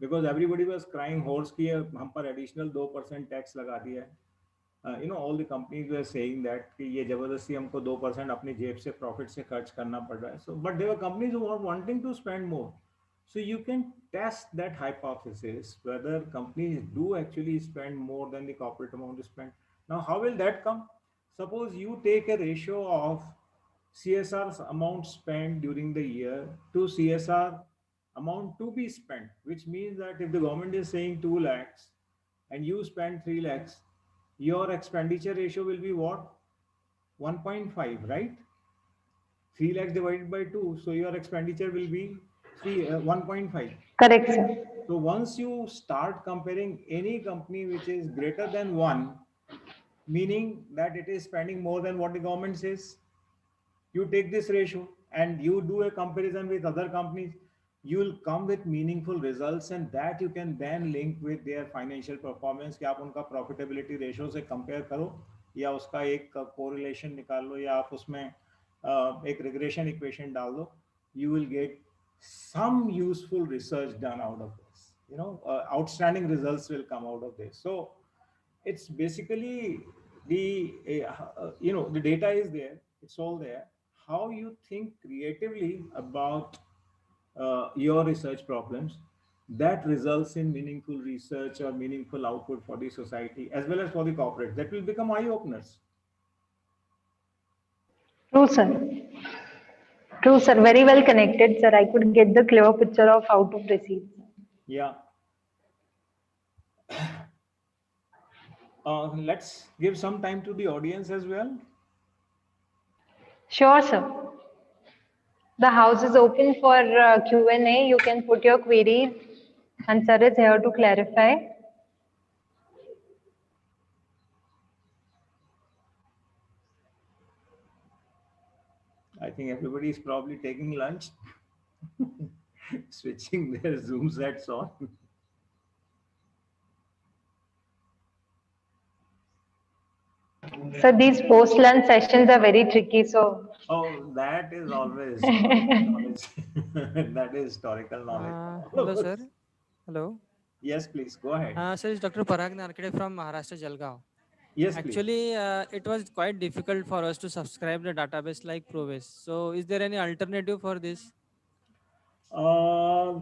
Speaker 1: because everybody was crying horse कि हम पर additional 2% tax लगा दिया है. All the companies were saying that कि ये जबरदस्ती हमको 2% अपनी जेब से प्रॉफिट से खर्च करना पड़ रहा है. So but there were companies who were wanting to spend more. So you can test that hypothesis whether companies do actually spend more than the corporate amount is spent. Now how will that come? Suppose you take a ratio of CSR amount spent during the year to CSR amount to be spent, which means that if the government is saying 2 lakhs and you spend 3 lakhs, your expenditure ratio will be what? 1.5, right? 3 lakhs divided by 2. So your expenditure will be 1.5.
Speaker 2: Correct, sir.
Speaker 1: So once you start comparing any company which is greater than 1, meaning that it is spending more than what the government says, you take this ratio and you do a comparison with other companies, you will come with meaningful results, and that you can then link with their financial performance. कि आप उनका profitability ratio से compare करो, या उसका एक correlation निकाल लो, या आप उसमें एक regression equation डाल दो. You will get some useful research done out of this. Outstanding results will come out of this. So it's basically the data is there, it's all there. How you think creatively about your research problems, that results in meaningful research or meaningful output for the society as well as for the corporate, that will become eye openers.
Speaker 2: True, sir. True, sir. Very well connected, sir. I could get the clear picture of how to proceed.
Speaker 1: Yeah. Let's give some time to the audience as well.
Speaker 2: Sure, sir. The house is open for Q&A. You can put your queries, and sir is here to clarify.
Speaker 1: I think everybody is probably taking lunch, switching their Zoom sets on.
Speaker 2: So these post-lunch sessions are very tricky. So
Speaker 1: Oh, that is always historical knowledge. That is historical knowledge for all
Speaker 5: Hello,
Speaker 1: of
Speaker 5: sir.
Speaker 1: us.
Speaker 5: Hello.
Speaker 1: Yes, please go ahead.
Speaker 5: Sir, it's Dr. Parag Narkade from Maharashtra, Jalgaon.
Speaker 1: Yes, please.
Speaker 5: Actually, it was quite difficult for us to subscribe the database like Provis. So, is there any alternative for this?
Speaker 1: Uh,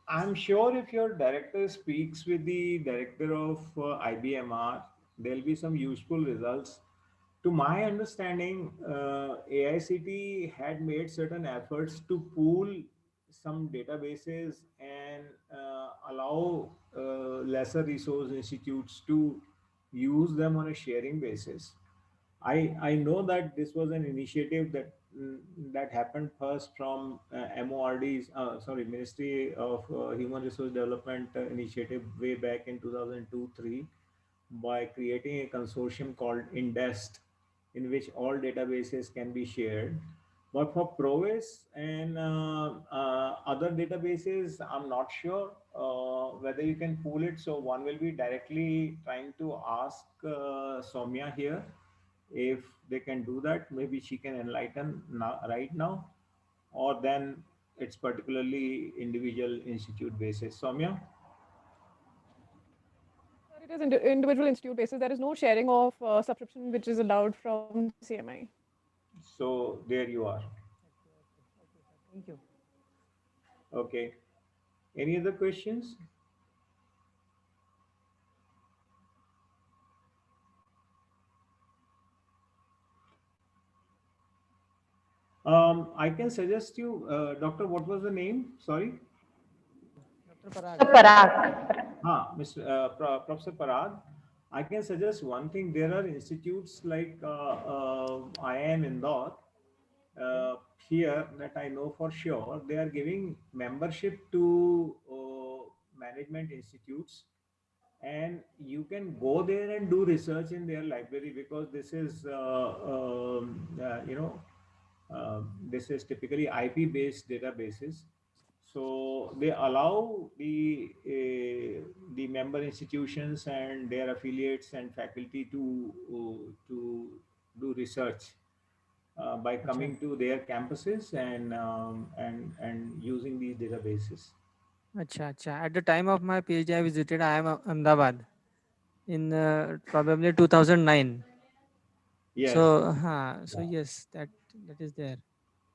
Speaker 1: I'm sure if your director speaks with the director of IBMR, there'll be some useful results. To my understanding, AICT had made certain efforts to pool some databases and allow lesser resource institutes to use them on a sharing basis. I know that this was an initiative that happened first from MORD's Ministry of Human Resource Development initiative way back in 2002-3, by creating a consortium called INDEST, in which all databases can be shared. But for Provis and other databases, I'm not sure whether you can pool it. So one will be directly trying to ask Soumya here if they can do that. Maybe she can enlighten now, right now, or then it's particularly individual institute basis. Soumya?
Speaker 4: Sir, it is individual institute basis. There is no sharing of subscription which is allowed from CMI.
Speaker 1: So there you are.
Speaker 5: Okay, sir. Thank you.
Speaker 1: Okay. Any other questions? I can suggest you, Doctor, what was the name? Sorry.
Speaker 5: Dr. Parag.
Speaker 2: Mr. Parag.
Speaker 1: Mr. Professor Parag. I can suggest one thing. There are institutes like IIM Indore
Speaker 5: Okay.
Speaker 1: here that I know for sure. They are giving membership to management institutes, and you can go there and do research in their library, because this is this is typically IP based databases. So they allow the member institutions and their affiliates and faculty to do research by
Speaker 5: Acha.
Speaker 1: coming to their campuses and using these databases.
Speaker 5: Acha, acha. At the time of my PhD, I visited IIM Ahmedabad in probably 2009.
Speaker 1: Yes.
Speaker 5: So, so
Speaker 1: Yeah.
Speaker 5: yes, that is there.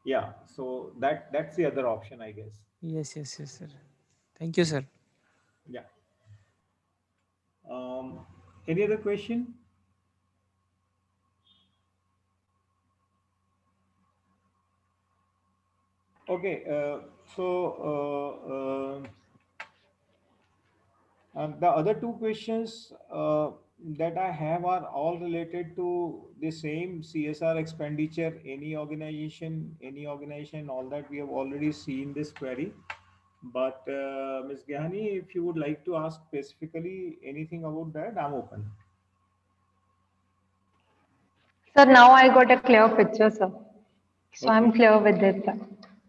Speaker 1: Yeah. So that's the other option, I guess.
Speaker 5: Yes, yes, yes, sir. Thank you, sir.
Speaker 1: Yeah. Um, any other question? Okay. The other two questions that I have are all related to the same CSR expenditure. Any organization, all that we have already seen this query. But Ms. Gyani, if you would like to ask specifically anything about that, I'm open.
Speaker 2: Sir, now I got a clear picture, sir. So I'm
Speaker 1: Okay,
Speaker 2: clear with it.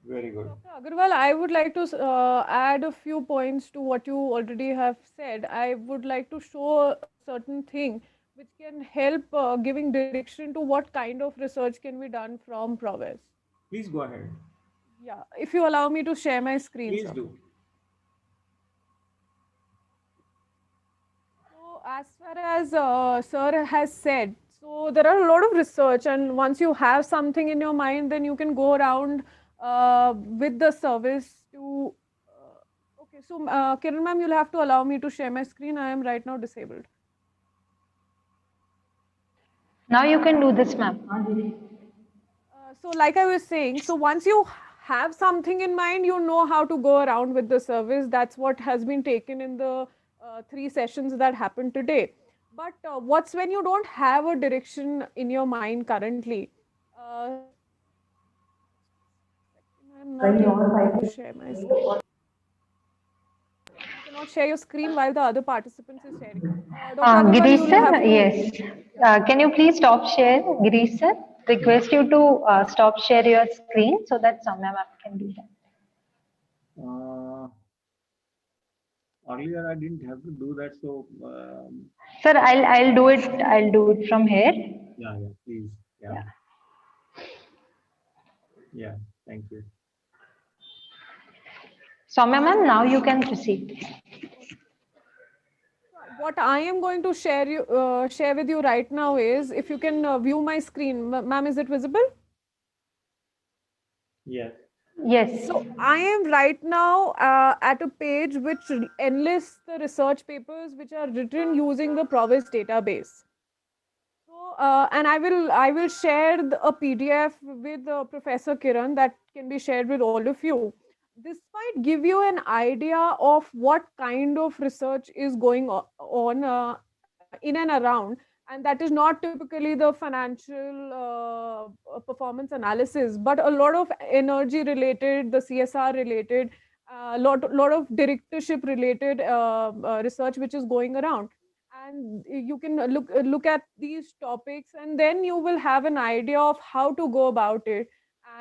Speaker 1: very good.
Speaker 4: Dr. Agarwal, I would like to add a few points to what you already have said. I would like to show a certain thing which can help giving direction to what kind of research can be done from Progress.
Speaker 1: Please go ahead.
Speaker 4: Yeah, if you allow me to share my screen,
Speaker 1: Please
Speaker 4: sir.
Speaker 1: do.
Speaker 4: So, as far as Sir has said, so there are a lot of research, and once you have something in your mind, then you can go around with the service to. Okay, so Kiran ma'am, you'll have to allow me to share my screen. I am right now disabled.
Speaker 2: Now you can do this, ma'am.
Speaker 4: So, like I was saying, so once you have something in mind, you know how to go around with the service. That's what has been taken in the 3 sessions that happened today. But what's when you don't have a direction in your mind currently? I'm not able to share my screen. You cannot share your screen while the other participants is sharing. Dr. Agarwal,
Speaker 2: Girish
Speaker 4: you'll
Speaker 2: sir,
Speaker 4: have to.
Speaker 2: yes. Can you please stop share, Girish sir? Request you to stop share your screen so that Soumya ma'am can do that.
Speaker 1: Uh, Earlier, I didn't have to do that, so
Speaker 2: Sir, I'll do it. I'll do it from here.
Speaker 1: yeah, yeah, please, yeah,
Speaker 2: Yeah.
Speaker 1: yeah. Thank you.
Speaker 2: Soumya ma'am, now you can proceed.
Speaker 4: What I am going to share with you right now is if you can view my screen. Ma'am, is it visible?
Speaker 1: Yes.
Speaker 2: Yes.
Speaker 4: So I am right now at a page which enlists the research papers which are written using the Provis database. So and I will share a PDF with Professor Kiran that can be shared with all of you. This might give you an idea of what kind of research is going on in and around, and that is not typically the financial performance analysis, but a lot of energy related, the CSR related, lot of directorship related research which is going around, and you can look at these topics, and then you will have an idea of how to go about it.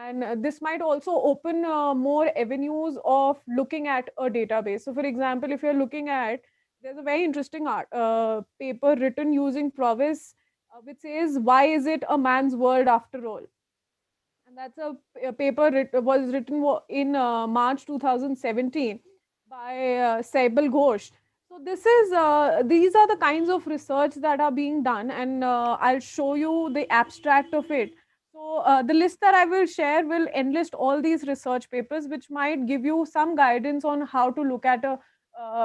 Speaker 4: And this might also open more avenues of looking at a database. So for example, if you're looking at, there's a very interesting paper written using Provis which says, why is it a man's world after all? and that's a paper was written in March 2017 by Saibal Ghosh. So these are the kinds of research that are being done, and I'll show you the abstract of it. So the list that I will share will enlist all these research papers, which might give you some guidance on how to look at a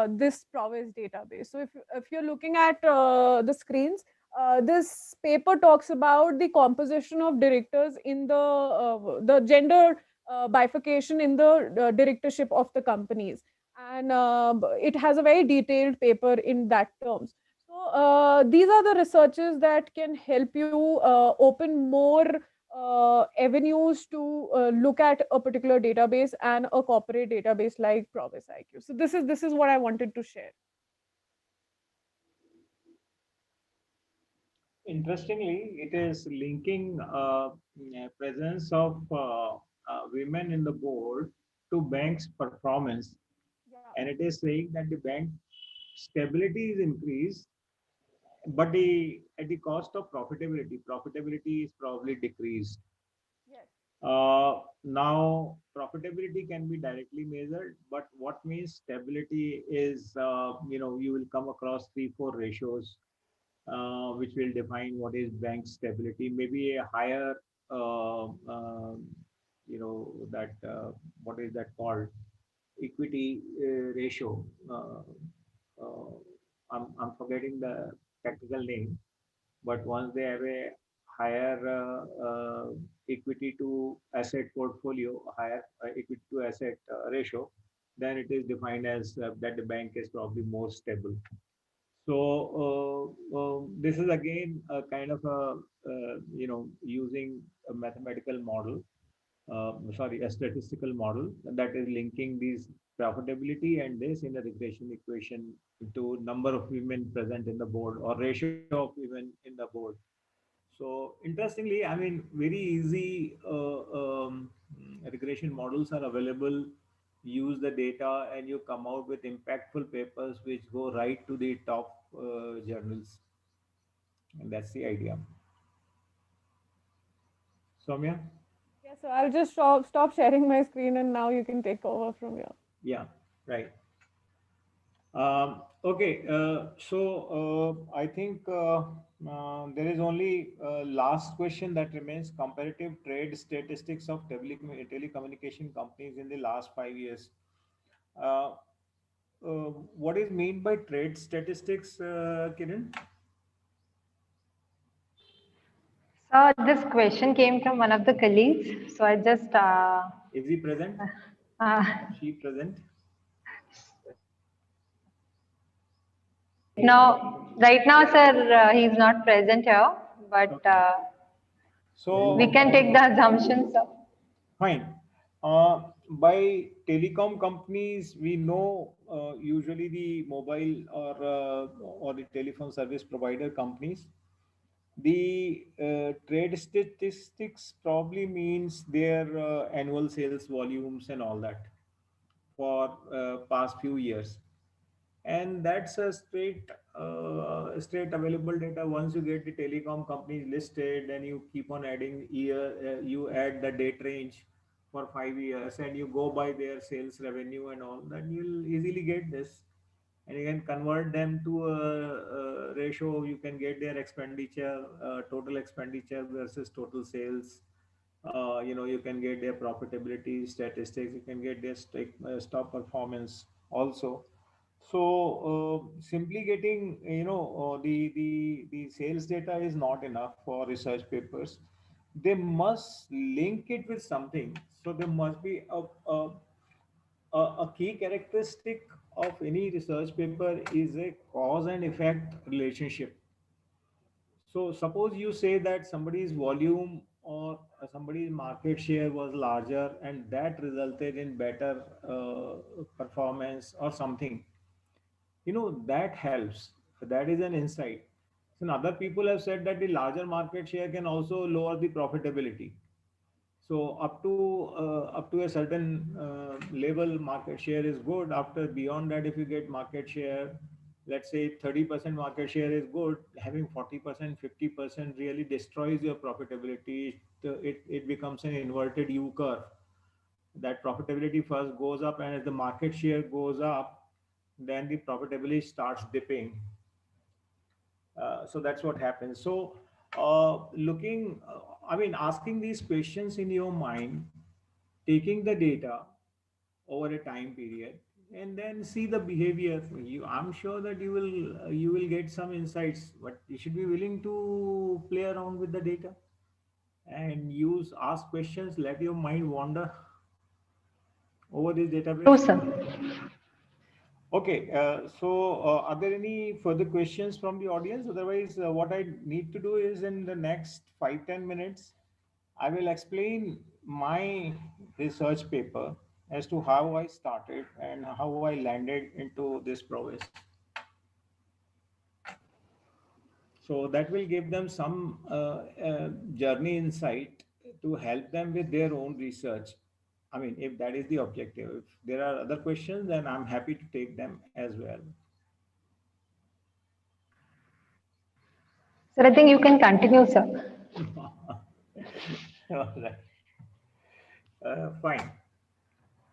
Speaker 4: this Provis database. So if you're looking at the screens, this paper talks about the composition of directors in the gender bifurcation in the directorship of the companies, and it has a very detailed paper in that terms. So these are the researches that can help you open more avenues to look at a particular database and a corporate database like Provis IQ. So this is what I wanted to share.
Speaker 1: Interestingly, it is linking presence of women in the board to bank's performance,
Speaker 4: Yeah.
Speaker 1: and it is saying that the bank stability is increased, but the at the cost of profitability. Profitability is probably decreased.
Speaker 4: Yes.
Speaker 1: Now, profitability can be directly measured, but what means stability is, you will come across three, four ratios which will define what is bank stability. Maybe a higher, that what is that called? Equity ratio. Uh, I'm forgetting the technical name, but once they have a higher equity to asset portfolio, higher equity to asset ratio, then it is defined as that the bank is probably more stable. So this is again a kind of a using a mathematical model, sorry, a statistical model that is linking these profitability and this in a regression equation to number of women present in the board or ratio of women in the board. So interestingly, I mean, very easy regression models are available. Use the data and you come out with impactful papers which go right to the top journals. And that's the idea. Soumya?
Speaker 4: Yeah, so I'll just stop sharing my screen and now you can take over from here.
Speaker 1: Yeah, right. Okay, I think there is only last question that remains: comparative trade statistics of telecommunication companies in the last 5 years. Uh, what is mean by trade statistics, Kiran?
Speaker 2: So this question came from one of the colleagues. So I just
Speaker 1: Is he present?
Speaker 2: uh,
Speaker 1: She present?
Speaker 2: right now, sir, he's not present here, but
Speaker 1: Okay.
Speaker 2: we
Speaker 1: So
Speaker 2: can take the assumption. So
Speaker 1: fine. By telecom companies, we know usually the mobile or the telephone service provider companies. The trade statistics probably means their annual sales volumes and all that for past few years, and that's a straight available data. Once you get the telecom companies listed and you keep on adding year, you add the date range for 5 years and you go by their sales revenue and all, then you'll easily get this, and you can convert them to a ratio. You can get their expenditure, total expenditure versus total sales. You can get their profitability statistics, you can get their stock performance also. So simply getting the sales data is not enough for research papers. They must link it with something. So there must be a key characteristic of any research paper is a cause and effect relationship. So suppose you say that somebody's volume or somebody's market share was larger and that resulted in better performance or something. That helps. That is an insight. So other people have said that the larger market share can also lower the profitability. So up to a certain level, market share is good. After beyond that, if you get market share, let's say 30% market share is good. Having 40%, 50% really destroys your profitability. it becomes an inverted U curve. That profitability first goes up, and as the market share goes up, then the profitability starts dipping. So that's what happens. So I mean, asking these questions in your mind, taking the data over a time period, and then see the behavior. I'm sure that you will get some insights, but you should be willing to play around with the data and ask questions, let your mind wander over this
Speaker 2: True,
Speaker 1: database.
Speaker 2: sir.
Speaker 1: Okay, are there any further questions from the audience? Otherwise, what I need to do is in the next 5-10 minutes, I will explain my research paper as to how I started and how I landed into this prowess. So that will give them some journey insight to help them with their own research. I mean, if that is the objective. If there are other questions, then I'm happy to take them as well.
Speaker 2: Sir, I think you can continue, sir.
Speaker 1: All right. Fine.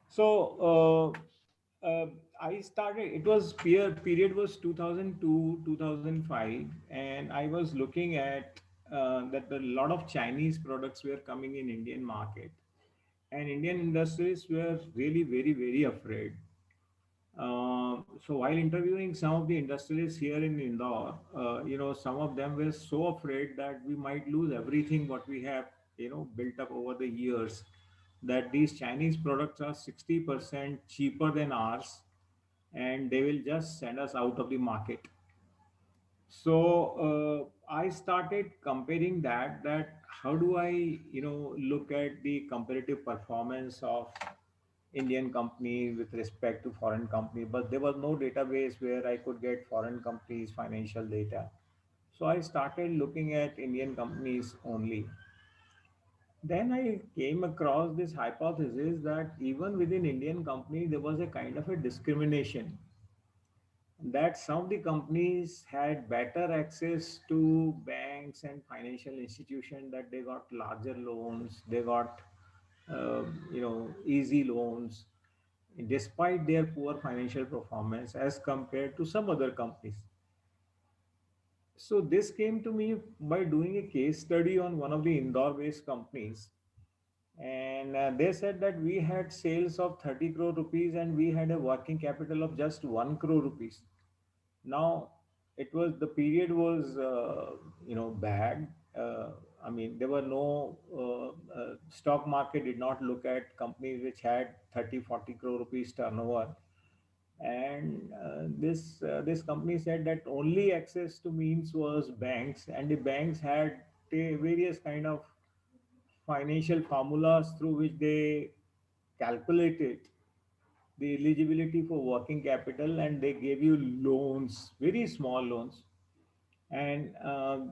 Speaker 1: So I started. It was period was 2002 2005, and I was looking at that a lot of Chinese products were coming in Indian market, and Indian industries were really very afraid. So while interviewing some of the industrialists here in Indore, some of them were so afraid that we might lose everything what we have, built up over the years. That these Chinese products are 60% cheaper than ours, and they will just send us out of the market. So I started comparing that how do I look at the comparative performance of Indian companies with respect to foreign companies, but there was no database where I could get foreign companies financial data. So I started looking at Indian companies only. Then I came across this hypothesis that even within Indian companies there was a kind of a discrimination, that some of the companies had better access to banks and financial institutions, that they got larger loans, they got easy loans despite their poor financial performance as compared to some other companies. So this came to me by doing a case study on one of the Indore based companies, and they said that we had sales of 30 crore rupees and we had a working capital of just 1 crore rupees. Now, it was the period was bad. I mean, there were no stock market did not look at companies which had 30-40 crore rupees turnover, and this company said that only access to means was banks, and the banks had various kind of financial formulas through which they calculated the eligibility for working capital, and they gave you loans, very small loans. And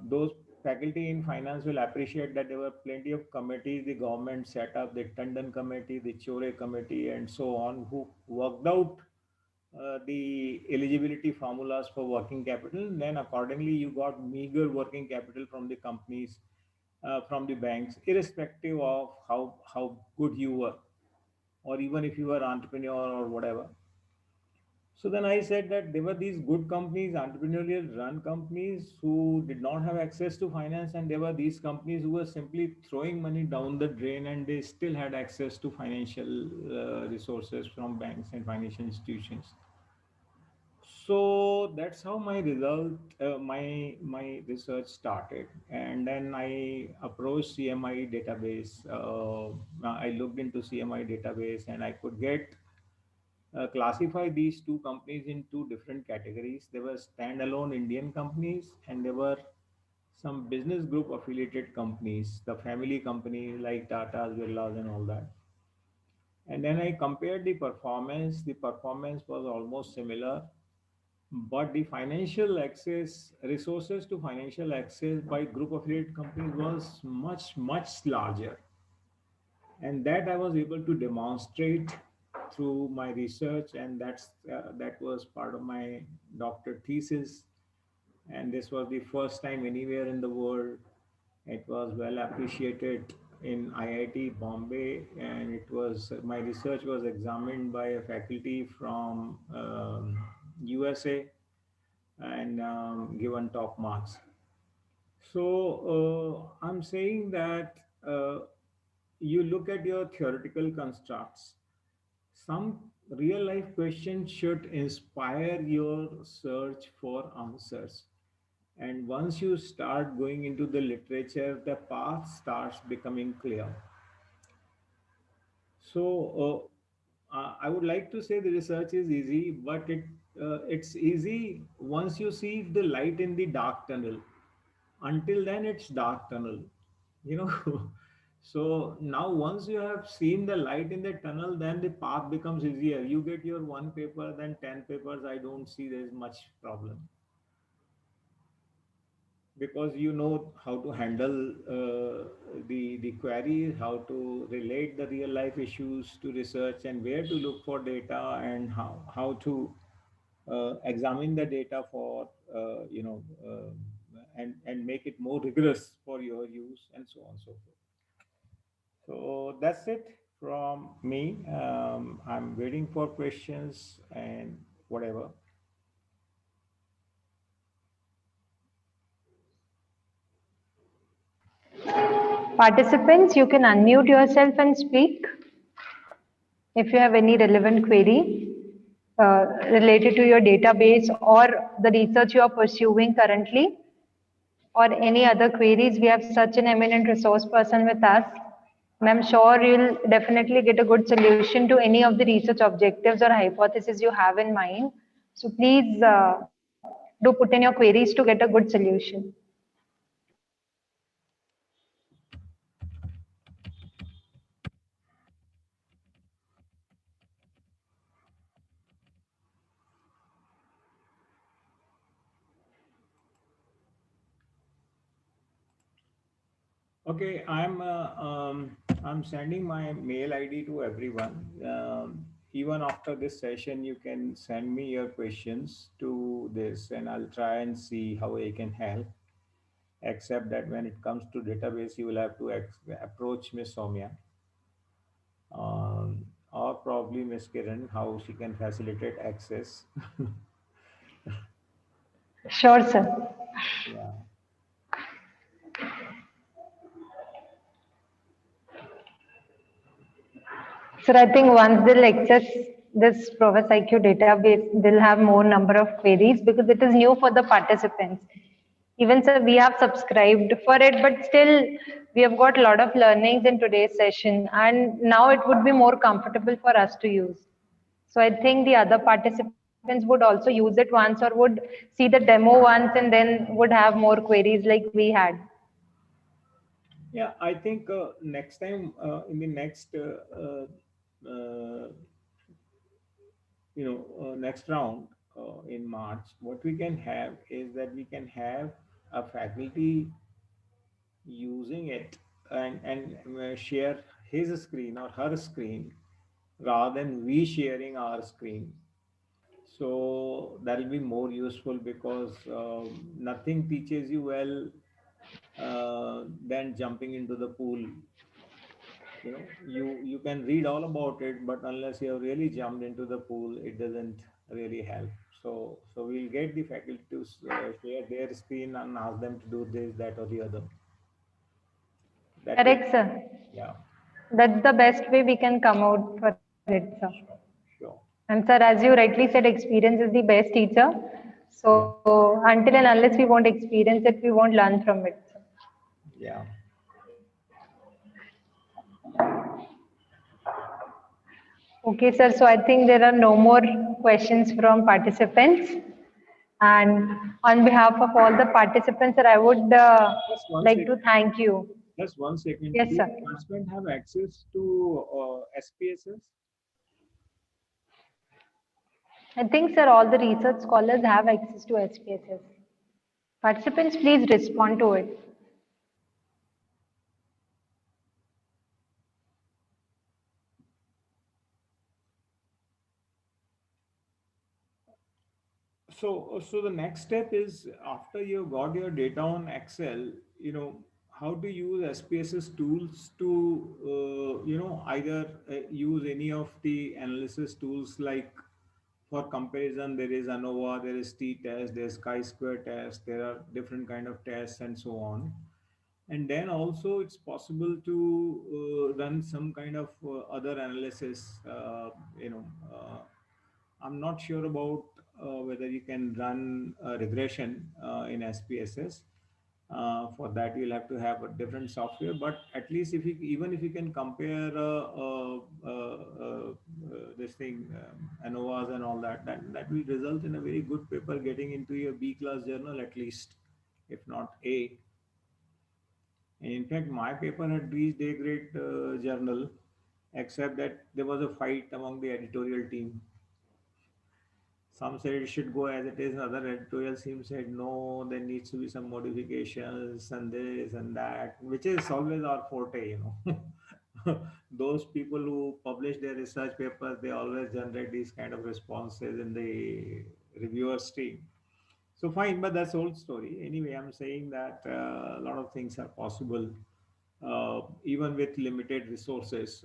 Speaker 1: those faculty in finance will appreciate that there were plenty of committees the government set up, the Tandon committee, the Chore committee, and so on, who worked out the eligibility formulas for working capital. Then accordingly you got meager working capital from the companies, from the banks, irrespective of how good you were, or even if you were entrepreneur or whatever. So then I said that there were these good companies, entrepreneurial run companies, who did not have access to finance, and there were these companies who were simply throwing money down the drain and they still had access to financial resources from banks and financial institutions. So that's how my research started, and then I approached CMI database. I looked into CMI database, and I could get classify these two companies in two different categories. There were standalone Indian companies, and there were some business group affiliated companies, the family companies like Tata's, Birlas, and all that. And then I compared the performance. The performance was almost similar, but the financial access, resources to financial access by group affiliate companies was much larger. And that I was able to demonstrate through my research, and that was part of my doctorate thesis. And this was the first time anywhere in the world. It was well appreciated in IIT Bombay, and it was my research was examined by a faculty from USA and given top marks. So I'm saying that you look at your theoretical constructs. Some real life questions should inspire your search for answers. And once you start going into the literature, the path starts becoming clear. So I would like to say the research is easy, but it's easy once you see the light in the dark tunnel. Until then, it's dark tunnel, you know. So now once you have seen the light in the tunnel, then the path becomes easier. You get your one paper, then 10 papers. I don't see there's much problem because you know how to handle the queries, how to relate the real life issues to research, and where to look for data, and how to examine the data for and make it more rigorous for your use, and so on and so forth. So that's it from me. I'm waiting for questions and whatever.
Speaker 2: Participants, you can unmute yourself and speak if you have any relevant query related to your database or the research you are pursuing currently, or any other queries. We have such an eminent resource person with us, and I'm sure you'll definitely get a good solution to any of the research objectives or hypotheses you have in mind. So please do put in your queries to get a good solution.
Speaker 1: Okay, I'm sending my mail ID to everyone. Even after this session, you can send me your questions to this, and I'll try and see how I can help. Except that when it comes to database, you will have to approach Miss Soumya, or probably Miss Kiran, how she can facilitate access.
Speaker 2: Sure, sir.
Speaker 1: Yeah.
Speaker 2: So I think once they'll access this Profess IQ database, they'll have more number of queries because it is new for the participants. Even so, we have subscribed for it, but still we have got a lot of learnings in today's session, and now it would be more comfortable for us to use. So I think the other participants would also use it once or would see the demo once and then would have more queries like we had.
Speaker 1: Yeah, I think next time in the next next round in March, what we can have is that we can have a faculty using it and share his screen or her screen rather than we sharing our screen. So that'll be more useful because nothing teaches you well than jumping into the pool. You can read all about it, but unless you have really jumped into the pool, it doesn't really help. So we'll get the faculty to share their screen and ask them to do this, that, or the other. That will,
Speaker 2: Correct, sir.
Speaker 1: yeah.
Speaker 2: That's the best way we can come out for it, sir.
Speaker 1: Sure, sure.
Speaker 2: And sir, as you rightly said, experience is the best teacher.
Speaker 1: Yeah,
Speaker 2: So until and unless we won't experience it, we won't learn from it.
Speaker 1: yeah.
Speaker 2: Okay, sir. So I think there are no more questions from participants. And on behalf of all the participants, sir, I would
Speaker 1: Just one
Speaker 2: like to
Speaker 1: second.
Speaker 2: thank you.
Speaker 1: Just 1 second.
Speaker 2: Yes,
Speaker 1: Do
Speaker 2: sir.
Speaker 1: participants have access to SPSS?
Speaker 2: I think, sir, all the research scholars have access to SPSS. Participants, please respond to it.
Speaker 1: So the next step is after you got your data on Excel, how to use SPSS tools to either use any of the analysis tools, like for comparison there is ANOVA, there is t-test, there's chi-square test, there are different kind of tests and so on. And then also it's possible to run some kind of other analysis. I'm not sure about whether you can run regression in SPSS. For that, you'll have to have a different software. But at least if you, even if you can compare this thing, ANOVAs and all that, that will result in a very good paper getting into your B class journal at least, if not A. And in fact, my paper had reached A grade journal, except that there was a fight among the editorial team. Some said it should go as it is. Other editorial team said no, there needs to be some modifications and this and that, which is always our forte, Those people who publish their research papers, they always generate these kind of responses in the reviewers team. So fine, but that's old story. Anyway, I'm saying that a lot of things are possible, even with limited resources,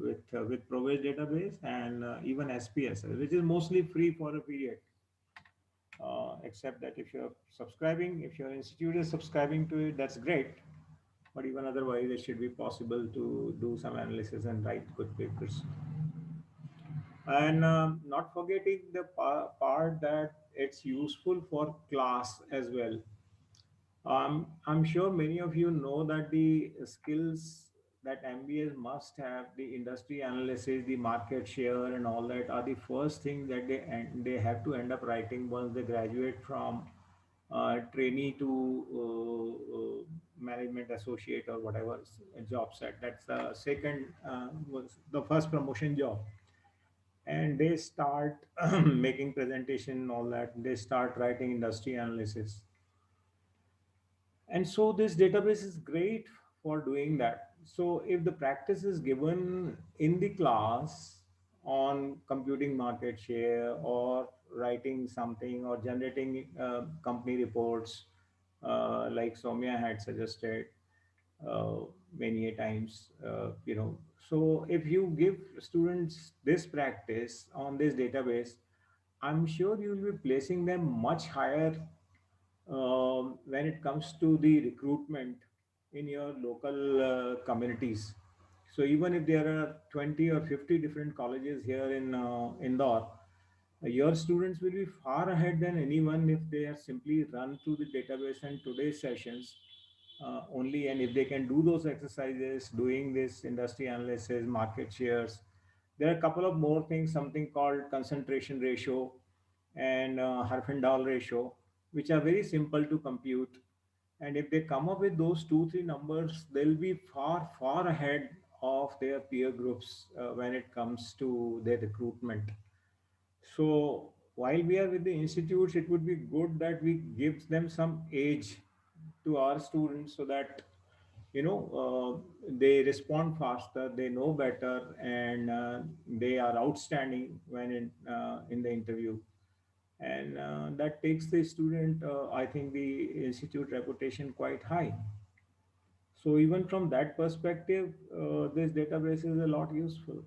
Speaker 1: with Provage database and even SPSS, which is mostly free for a period. Except that if you're subscribing, if your institute is subscribing to it, that's great. But even otherwise, it should be possible to do some analysis and write good papers. And not forgetting the part that it's useful for class as well. I'm sure many of you know that the skills that MBAs must have, the industry analysis, the market share, and all that, are the first thing that they have to end up writing once they graduate from trainee to management associate or whatever job set. That's the second, was the first promotion job. And they start making presentation and all that. They start writing industry analysis, and so this database is great for doing that. So if the practice is given in the class on computing market share or writing something or generating company reports, like Soumya had suggested uh, many a times, so if you give students this practice on this database, I'm sure you will be placing them much higher when it comes to the recruitment in your local communities. So even if there are 20 or 50 different colleges here in Indore, your students will be far ahead than anyone if they are simply run through the database and today's sessions only. And if they can do those exercises, doing this industry analysis, market shares, there are a couple of more things, something called concentration ratio and Herfindahl ratio, which are very simple to compute. And if they come up with those two, three numbers, they'll be far, far ahead of their peer groups when it comes to their recruitment. So while we are with the institutes, it would be good that we give them some age to our students so that they respond faster, they know better, and they are outstanding when in the interview. And that takes the student, I think, the institute reputation quite high. So even from that perspective, this database is a lot useful.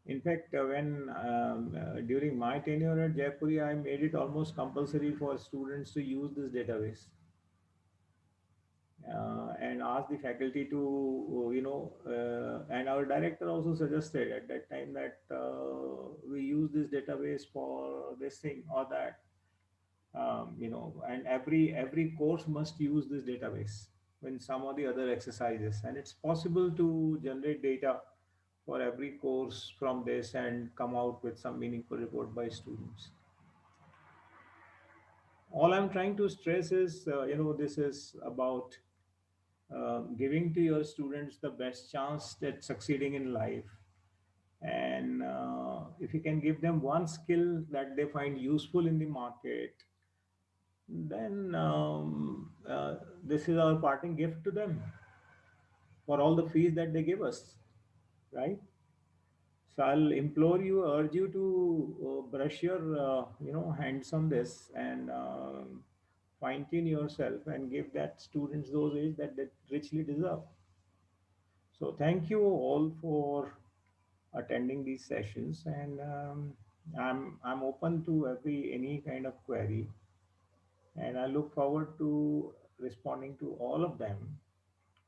Speaker 1: In fact, when during my tenure at Jaipuri, I made it almost compulsory for students to use this database and ask the faculty to, and our director also suggested at that time that we use this database for this thing or that. And every course must use this database in some of the other exercises, and it's possible to generate data for every course from this and come out with some meaningful report by students. All I'm trying to stress is, this is about giving to your students the best chance at succeeding in life. And if you can give them one skill that they find useful in the market, then this is our parting gift to them for all the fees that they give us, right? So I'll implore you, urge you to brush your, hands on this and fine tune yourself and give that students those aids that they richly deserve. So thank you all for attending these sessions, and I'm open to every any kind of query, and I look forward to responding to all of them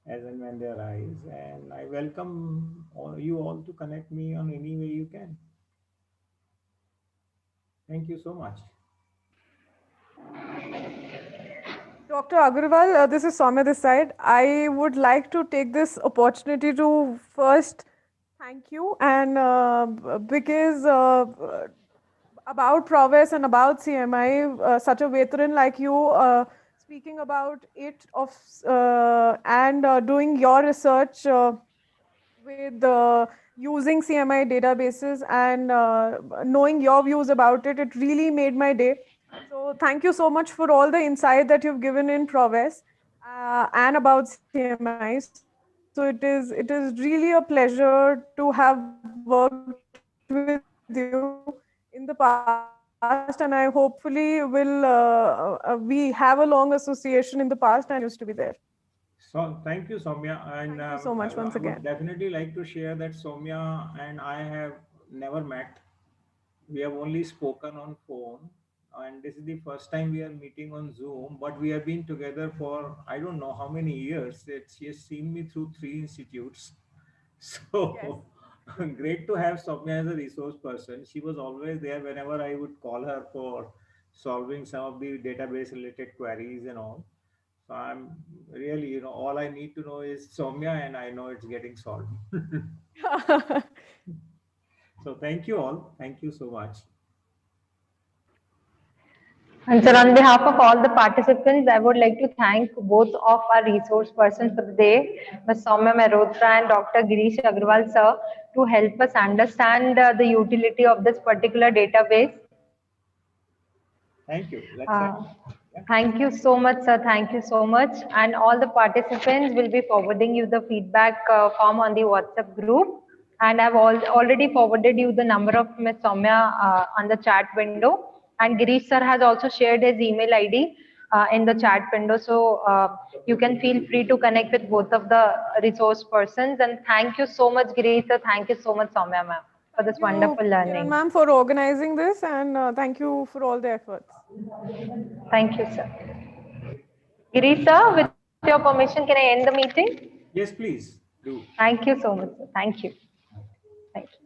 Speaker 1: as and when they arise. And I welcome you all to connect me on any way you can. Thank you so much.
Speaker 4: Dr. Agarwal, this is Soumya this side. I would like to take this opportunity to first thank you, and because about Prowess and about CMI, such a veteran like you, speaking about it and doing your research with using CMI databases and knowing your views about it, it really made my day. So thank you so much for all the insight that you've given in Prowess and about CMI. So it is really a pleasure to have worked with you in the past, and I hopefully will we have a long association in the past, and you used to be there.
Speaker 1: So thank you, Soumya,
Speaker 4: Thank you
Speaker 1: and
Speaker 4: so much once
Speaker 1: I
Speaker 4: again.
Speaker 1: would definitely like to share that Soumya and I have never met. We have only spoken on phone, and this is the first time we are meeting on Zoom. But we have been together for I don't know how many years. She has seen me through three institutes.
Speaker 4: Yes.
Speaker 1: So great to have Soumya as a resource person. She was always there whenever I would call her for solving some of the database related queries and all. So I'm really, all I need to know is Soumya, and I know it's getting solved. So thank you all. Thank you so much.
Speaker 2: And sir, on behalf of all the participants, I would like to thank both of our resource persons for the day, Ms. Soumya Mehrotra and Dr. Girish Agrawal, sir, to help us understand the utility of this particular database.
Speaker 1: Thank you. Let's
Speaker 2: Uh,
Speaker 1: yeah.
Speaker 2: Thank you so much, sir. Thank you so much. And all the participants will be forwarding you the feedback form on the WhatsApp group. And I've already forwarded you the number of Ms. Soumya on the chat window. And Girish sir has also shared his email ID in the chat window. So you can feel free to connect with both of the resource persons. And thank you so much, Girish sir. Thank you so much, Soumya ma'am, for this
Speaker 4: Thank you,
Speaker 2: wonderful
Speaker 4: Kiran
Speaker 2: learning.
Speaker 4: ma'am, for organizing this, and thank you for all the efforts.
Speaker 2: Thank you, sir. Girish sir, with your permission, can I end the meeting?
Speaker 1: Yes, please do.
Speaker 2: Thank you so much, sir. Thank you. Thank you.